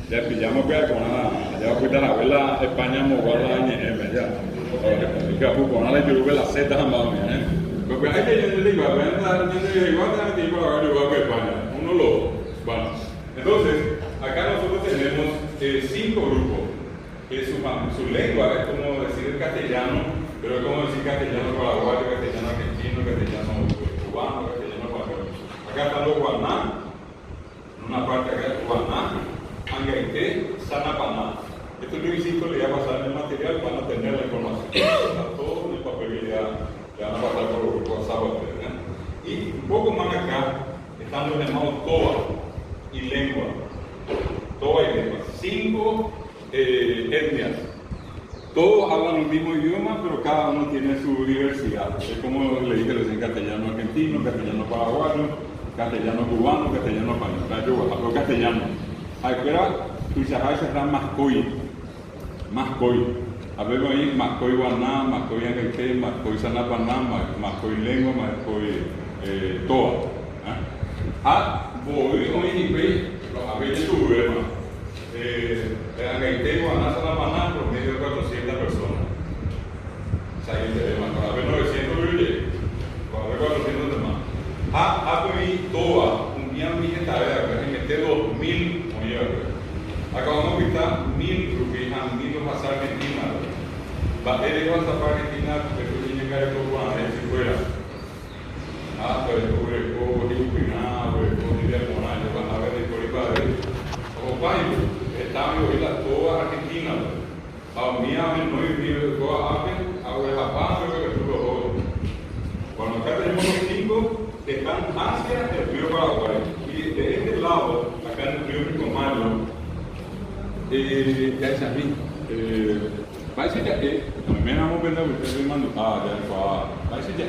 ya pillamos que con ya fui a la abuela España moverla en ya que por la yo ve la seta anda porque hay que yo digo a ver la igual que digo a ver España uno lo bueno entonces acá nosotros tenemos 5 grupos. Su lengua es como decir el castellano, pero es como decir castellano paraguayo, castellano argentino, castellano cubano, castellano español. Acá están los guaná, en una parte acá es guaná, angaité, sanapaná. Esto es lo que le va a pasar en el material, van a tener la información. Está todo en el papel que ya van a pasar por WhatsApp. Y un poco más acá están los llamados toa y lengua. Toda y lengua. 5 etnias. Todos hablan el mismo idioma, pero cada uno tiene su diversidad. Es como le dije recién, castellano argentino, castellano paraguayo, castellano cubano, castellano español. Yo hablo castellano. Ahora, tú sabes que está mascoy. Habemos ahí mascoy guaná, mascoy angaité, mascoy sanapaná, mascoy lengua, mascoy toa. Voy hoy a ver tu gobierno. Angaité, guaná, sanapaná, por medio de 400 personas. O sea, para ver 900 vive, para ver 400 demás. Voy toa, un día mi gente en este 2000 millones. Acabamos de quitar 1000 rupias, 1000 los argentinas. Bater de WhatsApp Argentina, pero tiene que haber todo para ver si fuera. Pero sobre todo, Jipina, sobre todo, Lidia Morales, van a ver de por ahí para ver. Como país, estamos hoy las todas argentinas. A mí, a mí, no hay video de todas argentinas, a ver, Japón, creo que tú lo ves. Cuando acá tenemos los 5, están hacia el río Paraguay. Y de este lado, acá en el río Picomayo, ya es así. Parece que también vamos a ver que ustedes mandan ya parece que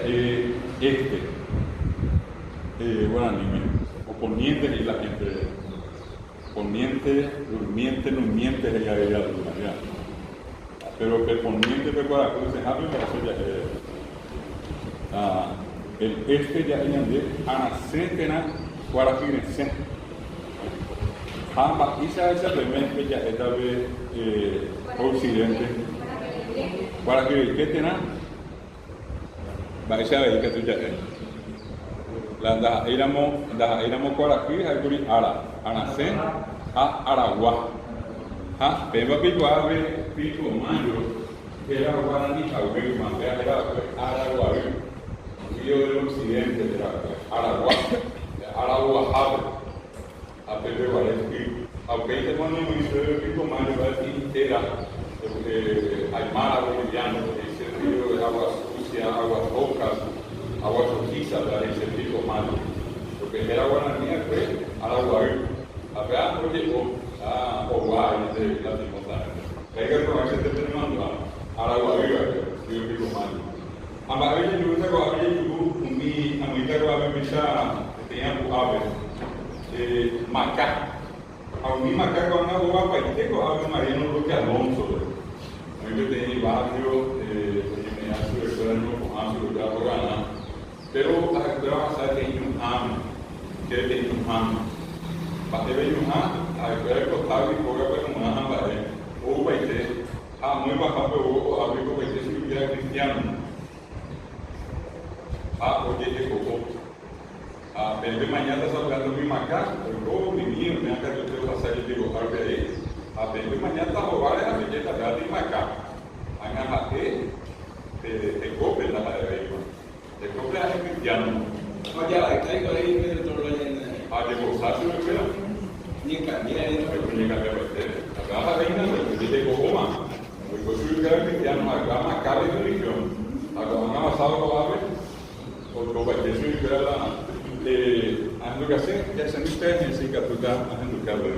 bueno anime o poniente y la gente poniente durmiente no miente ella ya pero que poniente de para que se hable parece ya el ya de anacentena para que Isa esa realmente ya esta vez occidente para que ¿qué tenga? Va a ser que tú ya la éramos por aquí hay por ara anacen a aragua beba pico ave pico mayo que era guaraní aure más era aragua río del occidente era aragua a Pedro Valesky, aunque ahí tenemos un ministerio de Pico Mayo, va a decir entera, Aymara boliviano, ese río de aguas sucias, aguas rocas, aguas rojizas, ese Pico Mayo. Porque era guaraní, fue Araguaí, acá no llegó a Oguay de Latinoamérica. Hay que reconocer que tenemos Araguaí, río Pico Mayo. A Maravilla, yo gusta con Maravilla, mi amiguita que va a ver que tenía aves. Macá. A mí Macá con una boba para que tengo a Mariano Roque Alonso. Yo tenía barrio, me hace el sueño con Ángel de Arrogana. Pero a pasar de Yunhan, que es de Yunhan. Para que vean Yunhan, a ver el costado y poca pues como una jambaré. O baite, muy baja, pero a ver como baite si hubiera cristiano. Oye, que coco. Desde mañana está hablando mi Macá, pero mi niño, me acá yo tengo que hacer el digo, ahí. Desde mañana está jugando a la belleza de Macá. Hagan la que te copien la de ahí. Te copien a cristiano. No, ya, ahí me lo todo De gozarse me queda. Ni cambiar, Ni cambiar acá la reina de Cocoma. Porque soy un cristiano, acá Macá de religión. Acá van a pasar los aves, porque para que soy la ando que hacer, ya se me está en ese capitán, ando que hablar.